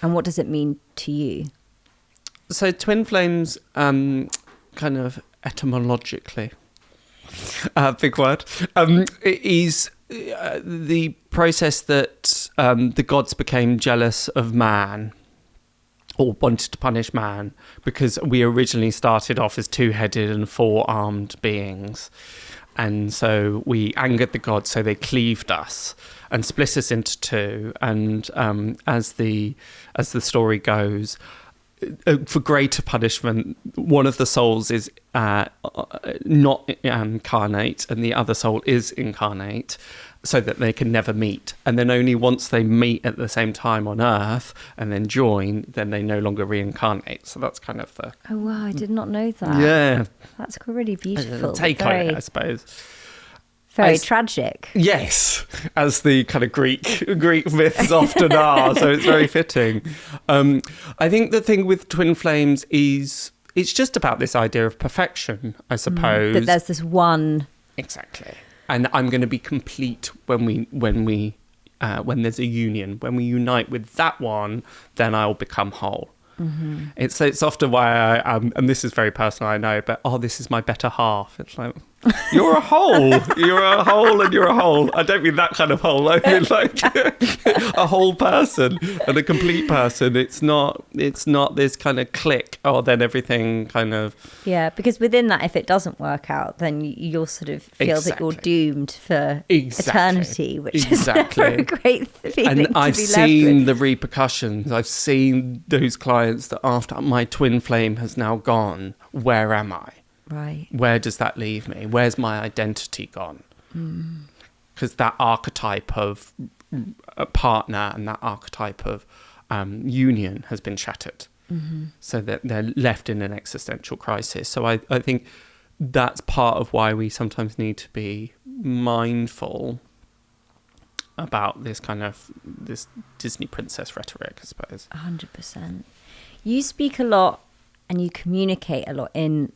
and what does it mean to you? So twin flames, kind of etymologically, big word, is the process that the gods became jealous of man, or wanted to punish man, because we originally started off as two-headed and four-armed beings. And so we angered the gods, so they cleaved us and split us into two. And as the story goes, for greater punishment, one of the souls is not incarnate and the other soul is incarnate, so that they can never meet. And then only once they meet at the same time on Earth and then join, then they no longer reincarnate. So that's kind of the... Oh, wow, I did not know that. Yeah. That's really beautiful. Take on it, I suppose. Very tragic. Yes, as the kind of Greek myths often are, so it's very fitting. I think the thing with twin flames is it's just about this idea of perfection, I suppose. That there's this one... Exactly. And I'm going to be complete when there's a union. When we unite with that one, then I'll become whole. Mm-hmm. It's often why I and this is very personal, I know, but this is my better half. It's like, you're a whole. You're a whole and you're a whole. I don't mean that kind of whole. I mean like a whole person and a complete person. It's not this kind of click, then everything kind of... Yeah, because within that, if it doesn't work out, then you'll sort of feel that you're doomed for eternity, which is never a great feeling. And I've seen the repercussions. I've seen those clients that after my twin flame has now gone, where am I? Right. Where does that leave me? Where's my identity gone? Because that archetype of a partner and that archetype of union has been shattered. Mm-hmm. So that they're left in an existential crisis. So I think that's part of why we sometimes need to be mindful about this Disney princess rhetoric, I suppose. 100%. You speak a lot and you communicate a lot in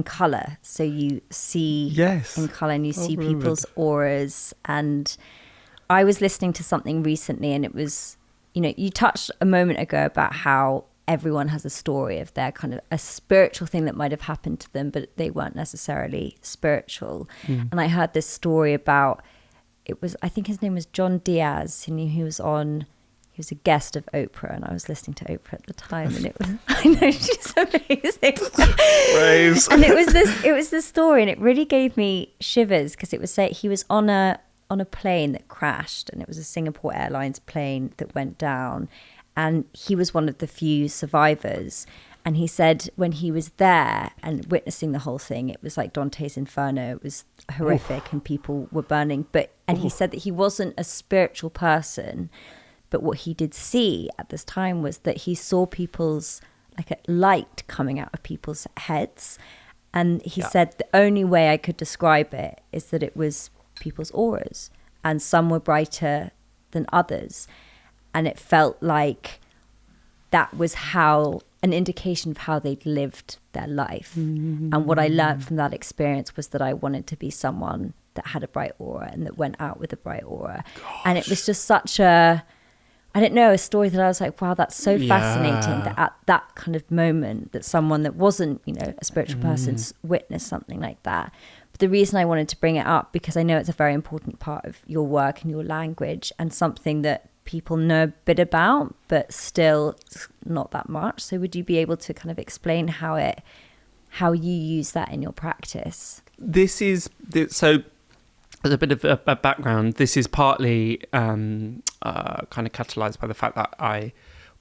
colour, so you see in colour and you see people's auras. And I was listening to something recently, and it was, you touched a moment ago about how everyone has a story of their kind of a spiritual thing that might have happened to them, but they weren't necessarily spiritual. And I heard this story about, I think his name was John Diaz, and he was on he was a guest of Oprah, and I was listening to Oprah at the time, and it was, I know, she's amazing. And it was this story, and it really gave me shivers, because it was he was on a plane that crashed, and it was a Singapore Airlines plane that went down, and he was one of the few survivors. And he said when he was there and witnessing the whole thing, it was like Dante's Inferno. It was horrific and people were burning. And he said that he wasn't a spiritual person, but what he did see at this time was that he saw people's, like, a light coming out of people's heads. And he said the only way I could describe it is that it was people's auras, and some were brighter than others. And it felt like that was an indication of how they'd lived their life. And what I learned from that experience was that I wanted to be someone that had a bright aura and that went out with a bright aura. Gosh. And it was just such a story that I was like, wow, that's so fascinating, that at that kind of moment that someone that wasn't, a spiritual person witnessed something like that. But the reason I wanted to bring it up, because I know it's a very important part of your work and your language, and something that people know a bit about, but still not that much. So would you be able to kind of explain how you use that in your practice? So as a bit of a background, this is partly kind of catalysed by the fact that I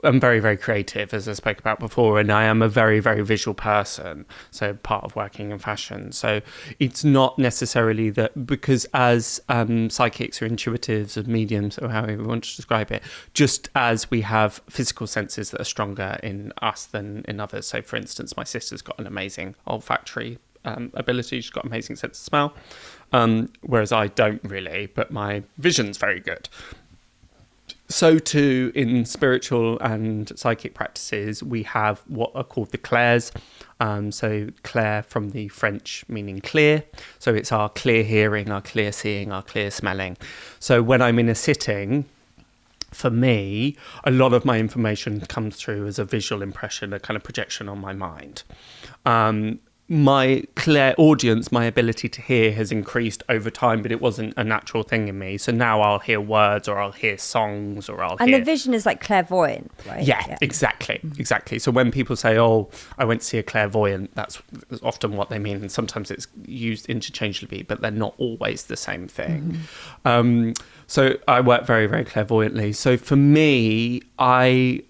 am very, very creative, as I spoke about before, and I am a very, very visual person. So part of working in fashion. So it's not necessarily that, because as psychics or intuitives or mediums, or however you want to describe it, just as we have physical senses that are stronger in us than in others. So for instance, my sister's got an amazing olfactory ability. She's got an amazing sense of smell, whereas I don't really, but my vision's very good. So too, in spiritual and psychic practices, we have what are called the clairs. So clair from the French meaning clear. So it's our clear hearing, our clear seeing, our clear smelling. So when I'm in a sitting, for me, a lot of my information comes through as a visual impression, a kind of projection on my mind. My clairaudience, my ability to hear, has increased over time, but it wasn't a natural thing in me. So now I'll hear words, or I'll hear songs, or I'll hear... And the vision is like clairvoyant, right? Yeah. Exactly. So when people say, oh, I went to see a clairvoyant, that's often what they mean. And sometimes it's used interchangeably, but they're not always the same thing. So I work very, very clairvoyantly. So for me, I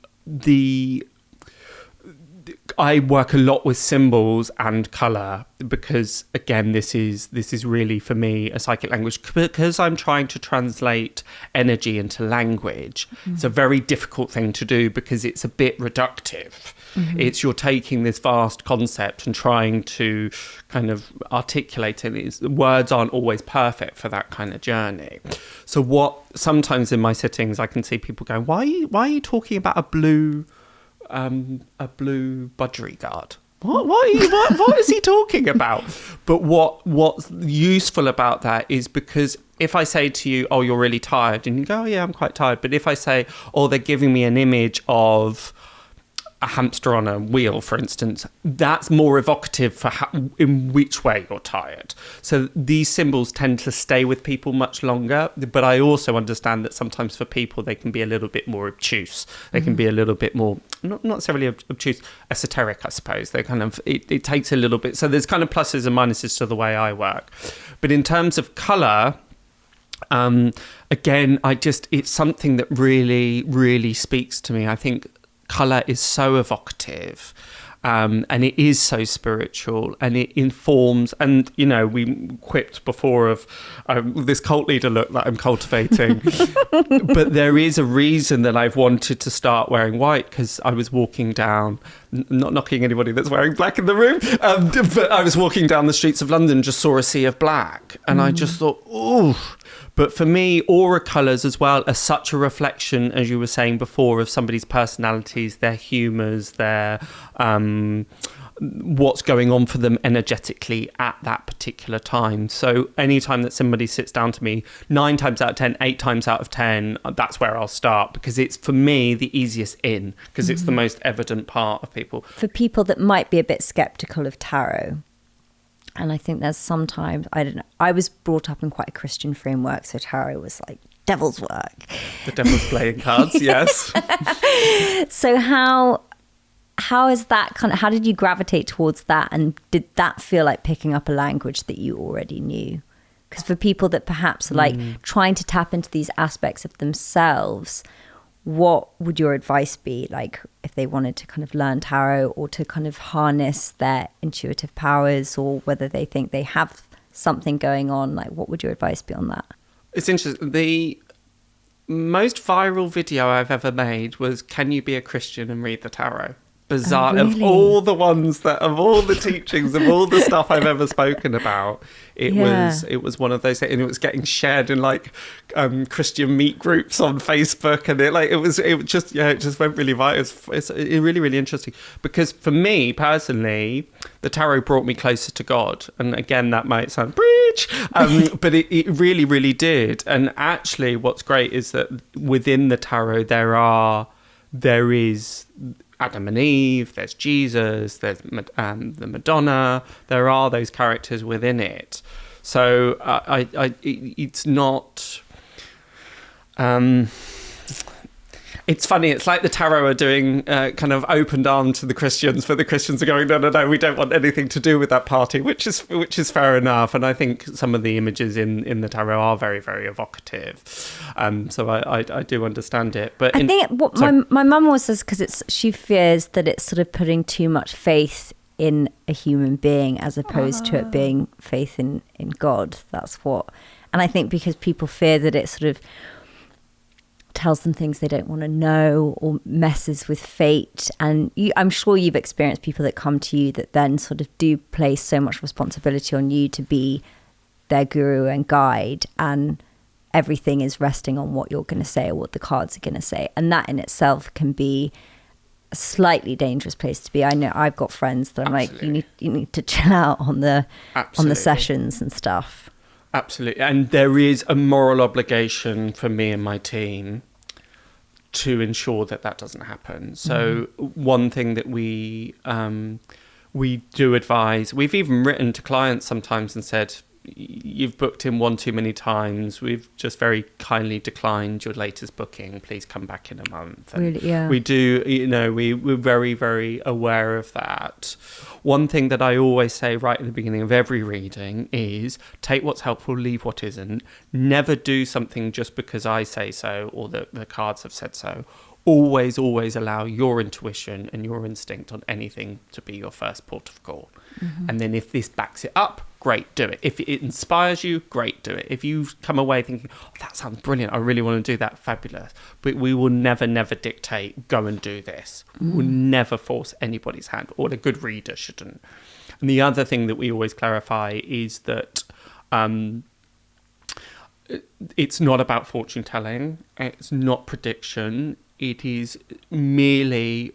work a lot with symbols and colour, because again, this is really for me a psychic language, because I'm trying to translate energy into language. It's a very difficult thing to do, because it's a bit reductive. It's you're taking this vast concept and trying to kind of articulate it. Words aren't always perfect for that kind of journey. So what sometimes in my sittings I can see people going, why are you talking about a blue budgerigard? What is he talking about? But what's useful about that is, because if I say to you, oh, you're really tired, and you go, oh yeah, I'm quite tired. But if I say, oh, they're giving me an image of a hamster on a wheel, for instance, that's more evocative for in which way you're tired. So these symbols tend to stay with people much longer. But I also understand that sometimes for people, they can be a little bit more obtuse. They can be a little bit more, not necessarily obtuse, esoteric, I suppose. They kind of, it takes a little bit. So there's kind of pluses and minuses to the way I work. But in terms of colour, again, it's something that really, really speaks to me. I think colour is so evocative, and it is so spiritual, and it informs. And we quipped before of this cult leader look that I'm cultivating, but there is a reason that I've wanted to start wearing white, because I was walking down, not knocking anybody that's wearing black in the room, but I was walking down the streets of London, just saw a sea of black, and I just thought, ooh. But for me, aura colours as well are such a reflection, as you were saying before, of somebody's personalities, their humours, their what's going on for them energetically at that particular time. So anytime that somebody sits down to me, 9 times out of 10, 8 times out of 10, that's where I'll start, because it's, for me, the easiest in, because it's the most evident part of people. For people that might be a bit sceptical of tarot, and I think there's sometimes, I don't know, I was brought up in quite a Christian framework, so tarot was like devil's work. The devil's playing cards, yes. So how is that how did you gravitate towards that, and did that feel like picking up a language that you already knew? Because for people that perhaps are like trying to tap into these aspects of themselves, what would your advice be, like if they wanted to kind of learn tarot or to kind of harness their intuitive powers, or whether they think they have something going on, like what would your advice be on that? It's interesting. The most viral video I've ever made was, can you be a Christian and read the tarot? Bizarre. Oh, really? Of all the ones of all the teachings, of all the stuff I've ever spoken about, it was one of those, and it was getting shared in like Christian meet groups on Facebook, and it just went really viral. It's really, really interesting, because for me personally, the tarot brought me closer to God, and again that might sound preach, but it really, really did. And actually, what's great is that within the tarot there is Adam and Eve, there's Jesus, there's the Madonna. There are those characters within it. So it's not... it's funny, it's like the tarot are doing kind of open arm to the Christians, but the Christians are going, no, we don't want anything to do with that party, which is fair enough. And I think some of the images in the tarot are very, very evocative. So I do understand it. But I think what my mum always says, because she fears that it's sort of putting too much faith in a human being as opposed to it being faith in God. That's what... And I think because people fear that it sort of tells them things they don't want to know or messes with fate. And I'm sure you've experienced people that come to you that then sort of do place so much responsibility on you to be their guru and guide, and everything is resting on what you're going to say or what the cards are going to say. And that in itself can be a slightly dangerous place to be. I know I've got friends that I'm Absolutely. Like, you need to chill out on the sessions and stuff. Absolutely. And there is a moral obligation for me and my team to ensure that doesn't happen. So one thing that we do advise, we've even written to clients sometimes and said, you've booked in one too many times. We've just very kindly declined your latest booking. Please come back in a month. And really, yeah. We do, we're very, very aware of that. One thing that I always say right at the beginning of every reading is take what's helpful, leave what isn't. Never do something just because I say so or the cards have said so. Always, always allow your intuition and your instinct on anything to be your first port of call. And then if this backs it up, great, do it. If it inspires you, great, do it. If you come away thinking, that sounds brilliant, I really want to do that, fabulous. But we will never dictate, go and do this. We'll never force anybody's hand, or a good reader shouldn't. And the other thing that we always clarify is that it's not about fortune telling. It's not prediction. It is merely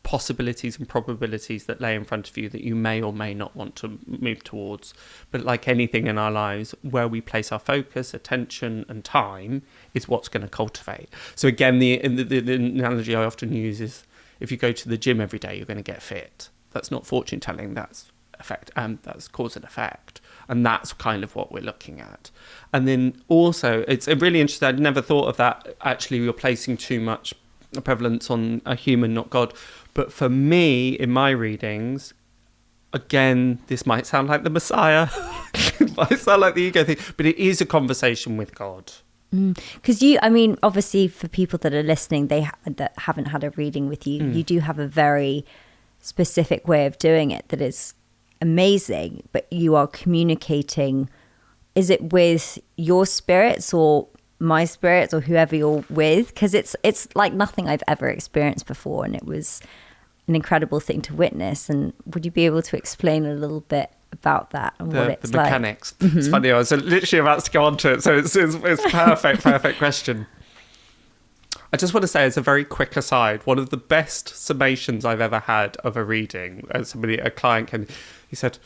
possibilities and probabilities that lay in front of you that you may or may not want to move towards. But like anything in our lives, where we place our focus, attention and time is what's going to cultivate. So again, the analogy I often use is, if you go to the gym every day, you're going to get fit. That's not fortune telling, that's that's cause and effect. And that's kind of what we're looking at. And then also, it's really interesting, I'd never thought of that, actually you're placing too much prevalence on a human, not God. But for me, in my readings, again, this might sound like the Messiah, it might sound like the ego thing, but it is a conversation with God. Because obviously for people that are listening, that haven't had a reading with you, you do have a very specific way of doing it that is amazing, but you are communicating, is it with your spirits or my spirits or whoever you're with? Because it's like nothing I've ever experienced before, and it was an incredible thing to witness. And would you be able to explain a little bit about that and what it's the mechanics? Like? It's funny, I was literally about to go on to it, so it's perfect question. I just want to say, as a very quick aside, one of the best summations I've ever had of a reading, a client came, he said,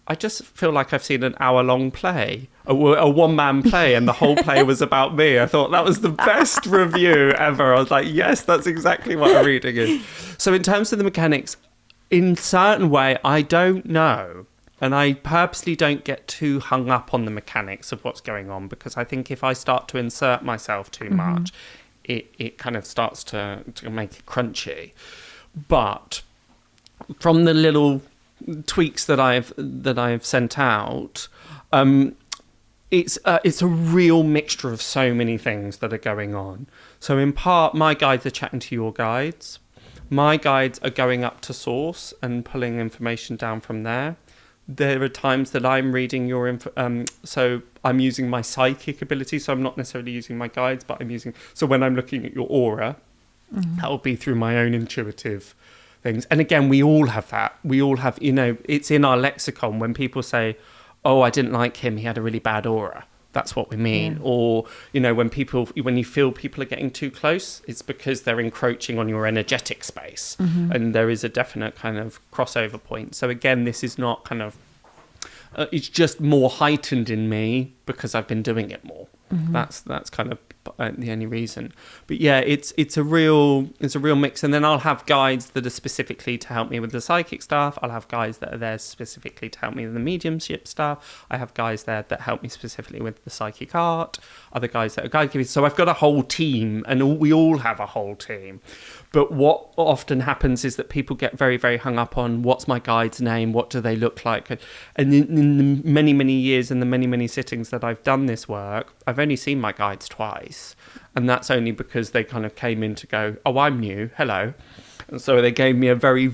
I just feel like I've seen an hour-long play, a one-man play, and the whole play was about me. I thought that was the best review ever. I was like, yes, that's exactly what a reading is. So in terms of the mechanics, in certain way, I don't know And I purposely don't get too hung up on the mechanics of what's going on, because I think if I start to insert myself too much, it kind of starts to make it crunchy. But from the little tweaks that I've sent out, it's a real mixture of so many things that are going on. So in part, my guides are chatting to your guides. My guides are going up to source and pulling information down from there. There are times that I'm reading your so I'm using my psychic ability, so I'm not necessarily using my guides, but so when I'm looking at your aura, that will be through my own intuitive things. And again, we all have that. We all have, it's in our lexicon when people say, oh, I didn't like him, he had a really bad aura. That's what we mean. Or, when you feel people are getting too close, it's because they're encroaching on your energetic space. And there is a definite kind of crossover point. So again, this is not kind of, it's just more heightened in me because I've been doing it more. That's kind of the only reason. But yeah, it's a real mix. And then I'll have guides that are specifically to help me with the psychic stuff. I'll have guides that are there specifically to help me with the mediumship stuff. I have guys there that help me specifically with the psychic art. Other guys that are guide givers. So I've got a whole team, and we all have a whole team. But what often happens is that people get very, very hung up on what's my guide's name, what do they look like? And in the many, many years and the many, many sittings that I've done this work, I've only seen my guides twice. And that's only because they kind of came in to go, oh, I'm new, hello. And so they gave me a very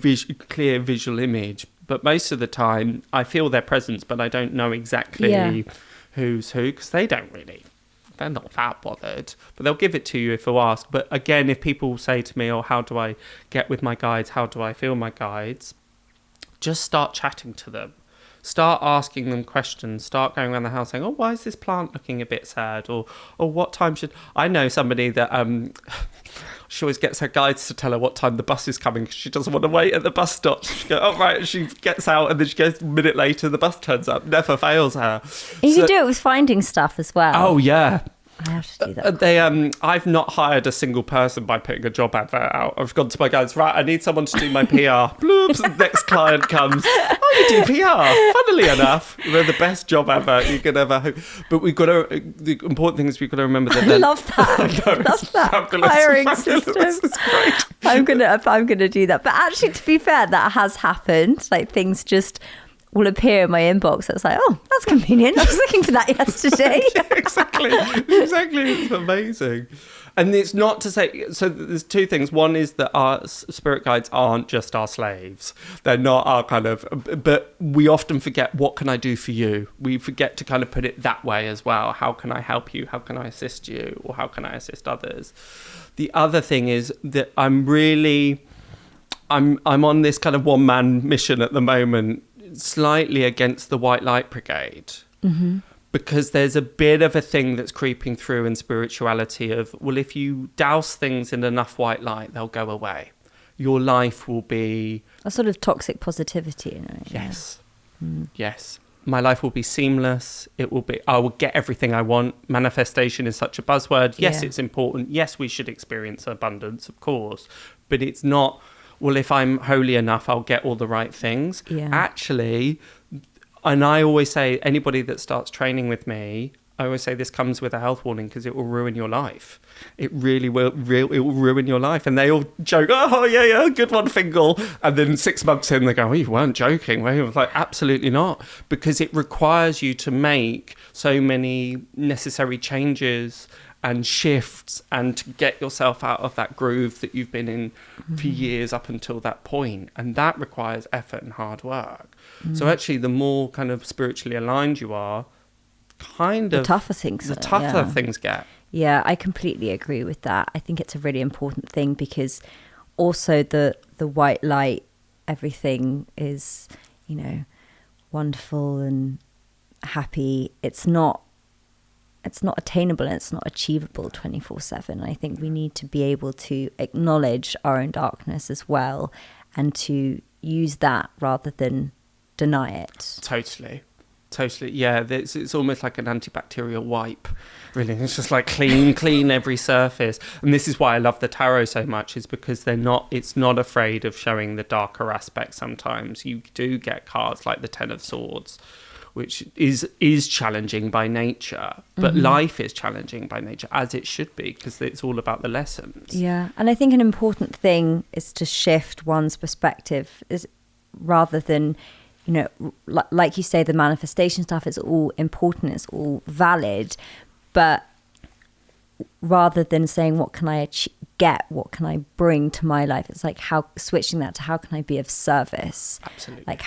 clear visual image. But most of the time, I feel their presence, but I don't know exactly who's who, because they're not that bothered, but they'll give it to you if you ask. But again, if people say to me, oh, how do I get with my guides? How do I feel my guides? Just start chatting to them. Start asking them questions. Start going around the house saying, oh, why is this plant looking a bit sad? Or what time should... I know somebody that she always gets her guides to tell her what time the bus is coming because she doesn't want to wait at the bus stop. She goes, oh, right. She gets out and then she goes a minute later, the bus turns up. Never fails her. You can do it with finding stuff as well. Oh, yeah. I have to do that. I've not hired a single person by putting a job advert out. I've gone to my guys, right, I need someone to do my PR. Bloops, next client comes. Oh, you do PR. Funnily enough, they're the best job advert you could ever hope. But the important thing is we've got to remember that. I love that. I love that fabulous, hiring system. It's great. I'm gonna do that. But actually, to be fair, that has happened. Like, things just will appear in my inbox. It's like, oh, that's convenient. I was looking for that yesterday. Yeah, exactly. It's amazing. And it's not to say, so there's two things. One is that our spirit guides aren't just our slaves. They're not our kind of, but we often forget, what can I do for you? We forget to kind of put it that way as well. How can I help you? How can I assist you? Or how can I assist others? The other thing is that I'm on this kind of one-man mission at the moment, slightly against the white light brigade, because there's a bit of a thing that's creeping through in spirituality of, well, if you douse things in enough white light, they'll go away. Your life will be a sort of toxic positivity. Yes. Yes. My life will be seamless. I will get everything I want. Manifestation is such a buzzword. Yes, it's important. Yes, we should experience abundance, of course, but it's not, well, if I'm holy enough, I'll get all the right things. Yeah. Actually, and I always say, anybody that starts training with me, I always say this comes with a health warning because it will ruin your life. It really will. It will ruin your life. And they all joke, oh, yeah, good one, Finkel. And then 6 months in, they go, oh, you weren't joking. I was like, absolutely not. Because it requires you to make so many necessary changes and shifts and to get yourself out of that groove that you've been in for years up until that point. And that requires effort and hard work. So actually, the more kind of spiritually aligned you are, the tougher things get. Yeah, I completely agree with that. I think it's a really important thing because also the white light, everything is, wonderful and happy. It's not attainable and it's not achievable 24/7. I think we need to be able to acknowledge our own darkness as well and to use that rather than deny it. Totally. Totally. Yeah, it's almost like an antibacterial wipe, really. It's just like clean every surface. And this is why I love the tarot so much, is because it's not afraid of showing the darker aspects sometimes. You do get cards like the Ten of Swords, which is challenging by nature, but life is challenging by nature, as it should be, because it's all about the lessons. Yeah, and I think an important thing is to shift one's perspective, is rather than, you know, like you say, the manifestation stuff is all important, it's all valid, but rather than saying what can I get, what can I bring to my life, it's like switching that to how can I be of service. Absolutely. Like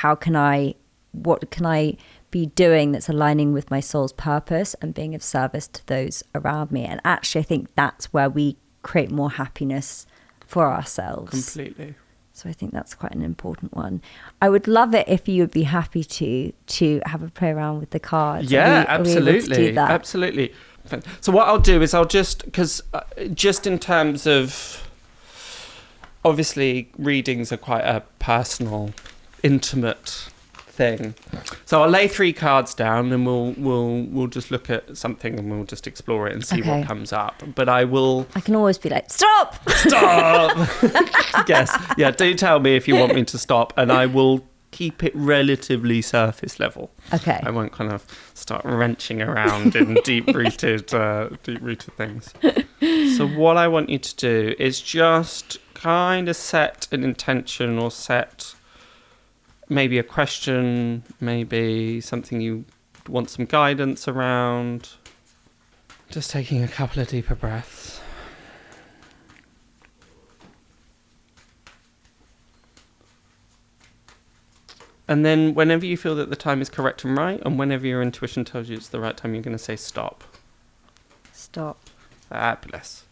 what can I be doing that's aligning with my soul's purpose and being of service to those around me. And actually I think that's where we create more happiness for ourselves. Completely. So I think that's quite an important one. I would love it if you would be happy to have a play around with the cards. Yeah, absolutely. absolutely. Do that? Absolutely. So what I'll do is because just in terms of, obviously readings are quite a personal, intimate thing. So I'll lay 3 cards down and we'll just look at something and we'll just explore it and see what comes up. But I can always be like, stop! Yes. Yeah, do tell me if you want me to stop, and I will keep it relatively surface level. Okay. I won't kind of start wrenching around in deep-rooted things. So what I want you to do is just kind of set an intention, or set maybe a question, maybe something you want some guidance around. Just taking a couple of deeper breaths. And then whenever you feel that the time is correct and right, and whenever your intuition tells you it's the right time, you're going to say stop. Stop. Fabulous.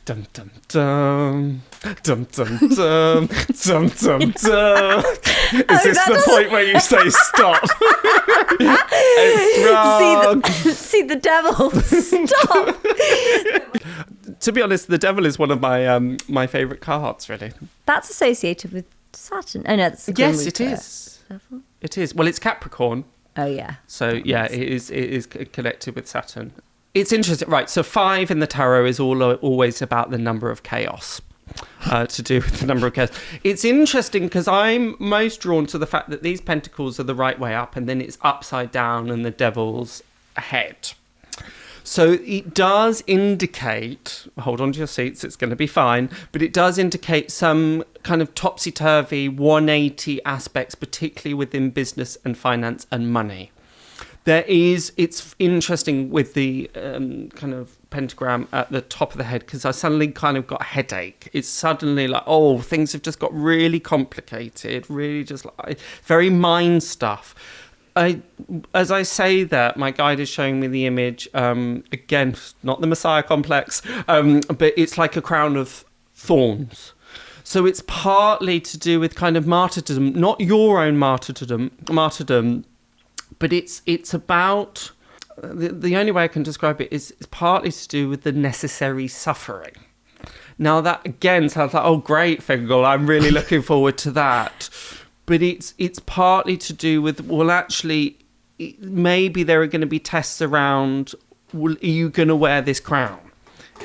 Dum dum dum, dum dum dum, dum dum dum. Is this the point where you say stop? See the devil. Stop. To be honest, the devil is one of my favourite cards. Really. That's associated with Saturn. Oh no, that's the yes, it is. Devil? It is. Well, it's Capricorn. Oh yeah. So yeah, it is connected with Saturn. It's interesting, right? So 5 in the tarot is always about the number of chaos, to do with the number of chaos. It's interesting because I'm most drawn to the fact that these pentacles are the right way up, and then it's upside down and the devil's ahead. So it does indicate, hold on to your seats, it's going to be fine, but it does indicate some kind of topsy-turvy 180 aspects, particularly within business and finance and money. It's interesting with the kind of pentagram at the top of the head, because I suddenly kind of got a headache. It's suddenly like, oh, things have just got really complicated, really just like very mind stuff. As I say that, my guide is showing me the image, again, not the Messiah complex, but it's like a crown of thorns. So it's partly to do with kind of martyrdom, not your own martyrdom, but it's about, the only way I can describe it is it's partly to do with the necessary suffering. Now that again sounds like, oh great, Finkel, I'm really looking forward to that. But it's partly to do with, well, actually, maybe there are going to be tests around, well, are you going to wear this crown?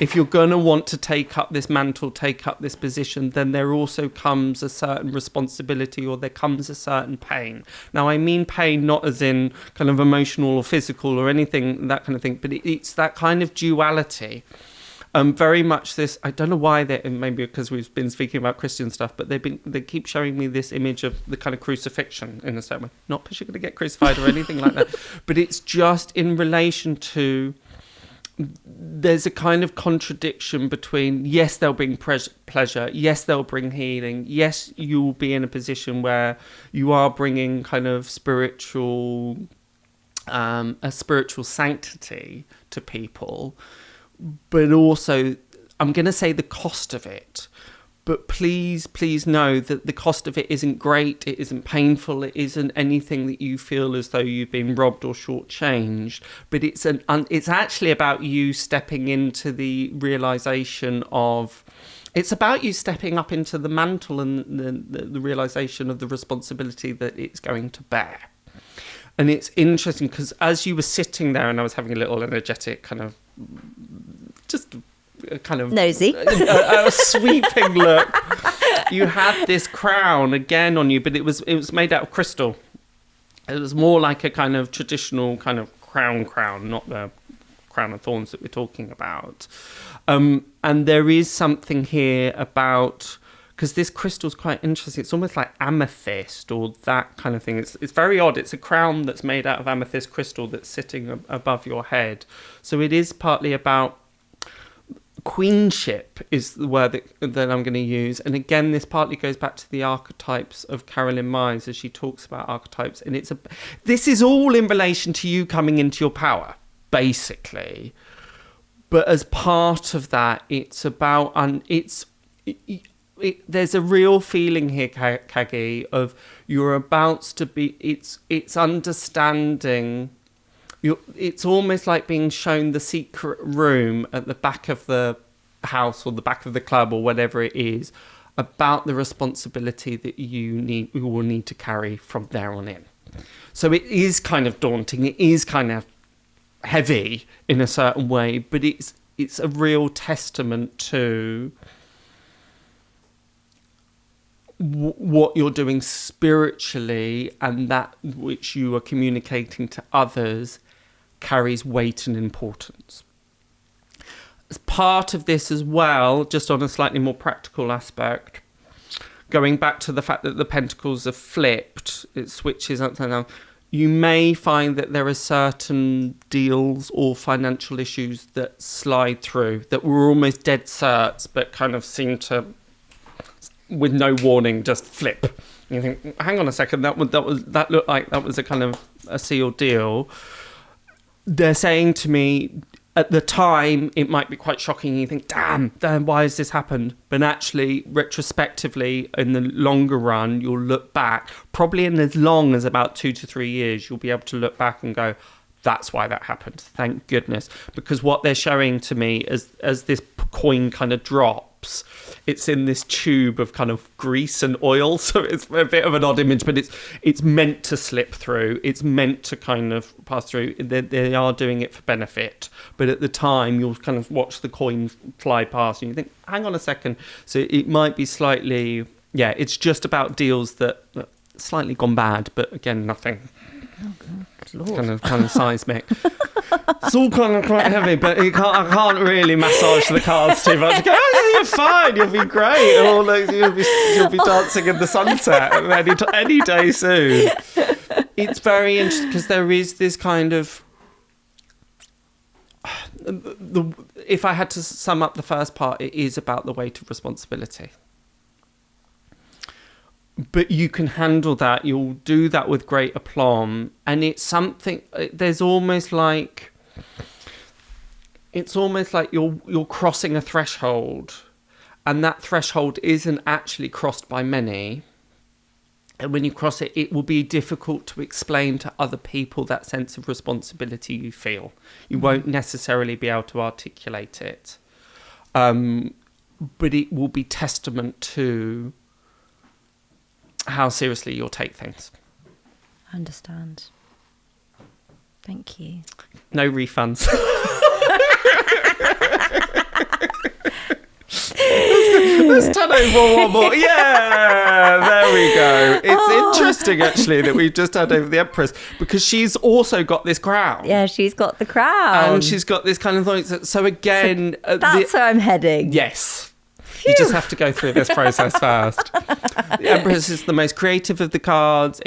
If you're going to want to take up this mantle, take up this position, then there also comes a certain responsibility, or there comes a certain pain. Now, I mean pain not as in kind of emotional or physical or anything, that kind of thing, but it's that kind of duality. Very much this, I don't know why, maybe because we've been speaking about Christian stuff, but they keep showing me this image of the kind of crucifixion in a certain way. Not because you're going to get crucified or anything like that, but it's just in relation to, there's a kind of contradiction between, yes, they'll bring pleasure, yes, they'll bring healing, yes, you'll be in a position where you are bringing kind of spiritual sanctity to people, but also, I'm going to say the cost of it. But please know that the cost of it isn't great, it isn't painful, it isn't anything that you feel as though you've been robbed or shortchanged. But it's actually about you stepping into the realisation of, it's about you stepping up into the mantle and the realisation of the responsibility that it's going to bear. And it's interesting because as you were sitting there and I was having a little energetic kind of, just a kind of... Nosy. A sweeping look. You had this crown again on you, but it was made out of crystal. It was more like a kind of traditional kind of crown, not the crown of thorns that we're talking about. And there is something here about... Because this crystal's quite interesting. It's almost like amethyst or that kind of thing. It's very odd. It's a crown that's made out of amethyst crystal that's sitting above your head. So it is partly about queenship is the word that I'm going to use. And again, this partly goes back to the archetypes of Carolyn Myers as she talks about archetypes. And this is all in relation to you coming into your power, basically. But as part of that, it's about... there's a real feeling here, Caggie, of you're about to be... It's understanding... It's almost like being shown the secret room at the back of the house or the back of the club or whatever it is, about the responsibility that you will need to carry from there on in. So it is kind of daunting. It is kind of heavy in a certain way, but it's a real testament to what you're doing spiritually, and that which you are communicating to others carries weight and importance. As part of this as well, just on a slightly more practical aspect, going back to the fact that the pentacles are flipped, it switches upside down, you may find that there are certain deals or financial issues that slide through, that were almost dead certs, but kind of seem to, with no warning, just flip. You think, hang on a second, that looked like that was a kind of a sealed deal. They're saying to me, at the time, it might be quite shocking. You think, damn, why has this happened? But actually, retrospectively, in the longer run, you'll look back, probably in as long as about 2 to 3 years, you'll be able to look back and go, that's why that happened. Thank goodness. Because what they're showing to me as this coin kind of drops, it's in this tube of kind of grease and oil. So it's a bit of an odd image, but it's meant to slip through. It's meant to kind of pass through. They are doing it for benefit. But at the time, you'll kind of watch the coin fly past and you think, hang on a second. So it might be slightly, it's just about deals that slightly gone bad, but again, nothing. Oh, good Lord. Kind of seismic. It's all kind of quite heavy, but I can't really massage the cards too much. Go, you're fine, you'll be great. Or like, you'll be dancing in the sunset any day soon. It's very interesting because there is this kind of... if I had to sum up the first part, it is about the weight of responsibility. But you can handle that. You'll do that with great aplomb. And it's something... There's almost like... It's almost like you're crossing a threshold. And that threshold isn't actually crossed by many. And when you cross it, it will be difficult to explain to other people that sense of responsibility you feel. You won't necessarily be able to articulate it. But it will be testament to how seriously you'll take things. I understand. Thank you. No refunds. Let's turn over one more. Yeah, there we go. It's interesting, actually, that we've just turned over the Empress, because she's also got this crown. Yeah, she's got the crown. And she's got this kind of thing. So again... that's where I'm heading. Yes. Phew. You just have to go through this process first. The Empress is the most creative of the cards.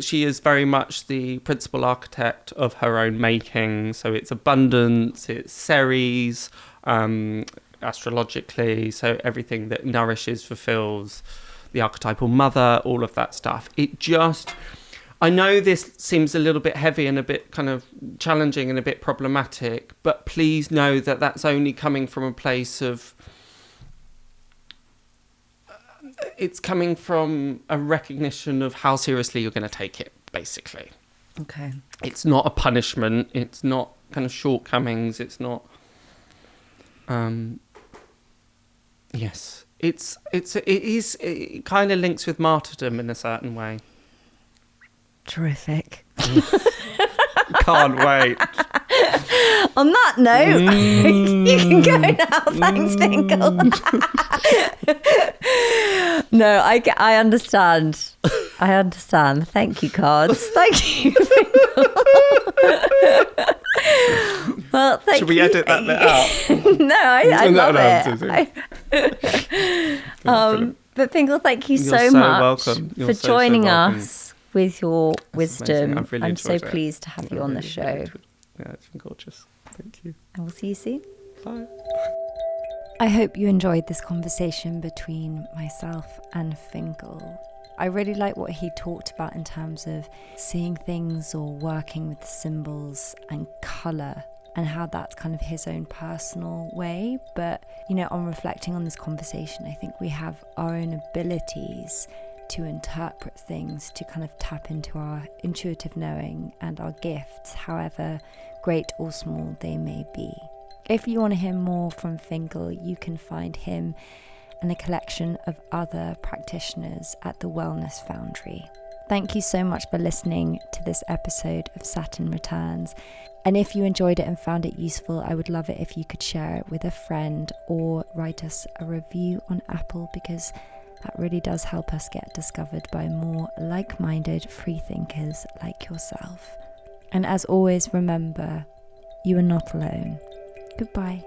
She is very much the principal architect of her own making. So it's abundance, it's Ceres, astrologically. So everything that nourishes, fulfills, the archetypal mother, all of that stuff. I know this seems a little bit heavy and a bit kind of challenging and a bit problematic, but please know that that's only coming from a place of... It's coming from a recognition of how seriously you're going to take it, basically. Okay. It's not a punishment. It's not kind of shortcomings. It's not... Yes. It kind of links with martyrdom in a certain way. Terrific. Can't wait. On that note, you can go now. Thanks, Finkel. No, I understand. I understand. Thank you, cards. Thank you, Finkel. Well, thank you. Should we edit that bit out? No, I love it. But Finkel, thank you so much for joining us with your wisdom. I've really I'm so enjoyed it. pleased to have you on the show. Yeah, it's been gorgeous. Thank you. And we'll see you soon. Bye. I hope you enjoyed this conversation between myself and Finkel. I really like what he talked about in terms of seeing things or working with symbols and colour, and how that's kind of his own personal way. But, you know, on reflecting on this conversation, I think we have our own abilities to interpret things, to kind of tap into our intuitive knowing and our gifts, however great or small they may be. If you want to hear more from Finkel, you can find him and a collection of other practitioners at the Wellness Foundry. Thank you so much for listening to this episode of Saturn Returns. And if you enjoyed it and found it useful, I would love it if you could share it with a friend or write us a review on Apple, because that really does help us get discovered by more like-minded free thinkers like yourself. And as always, remember, you are not alone. Goodbye.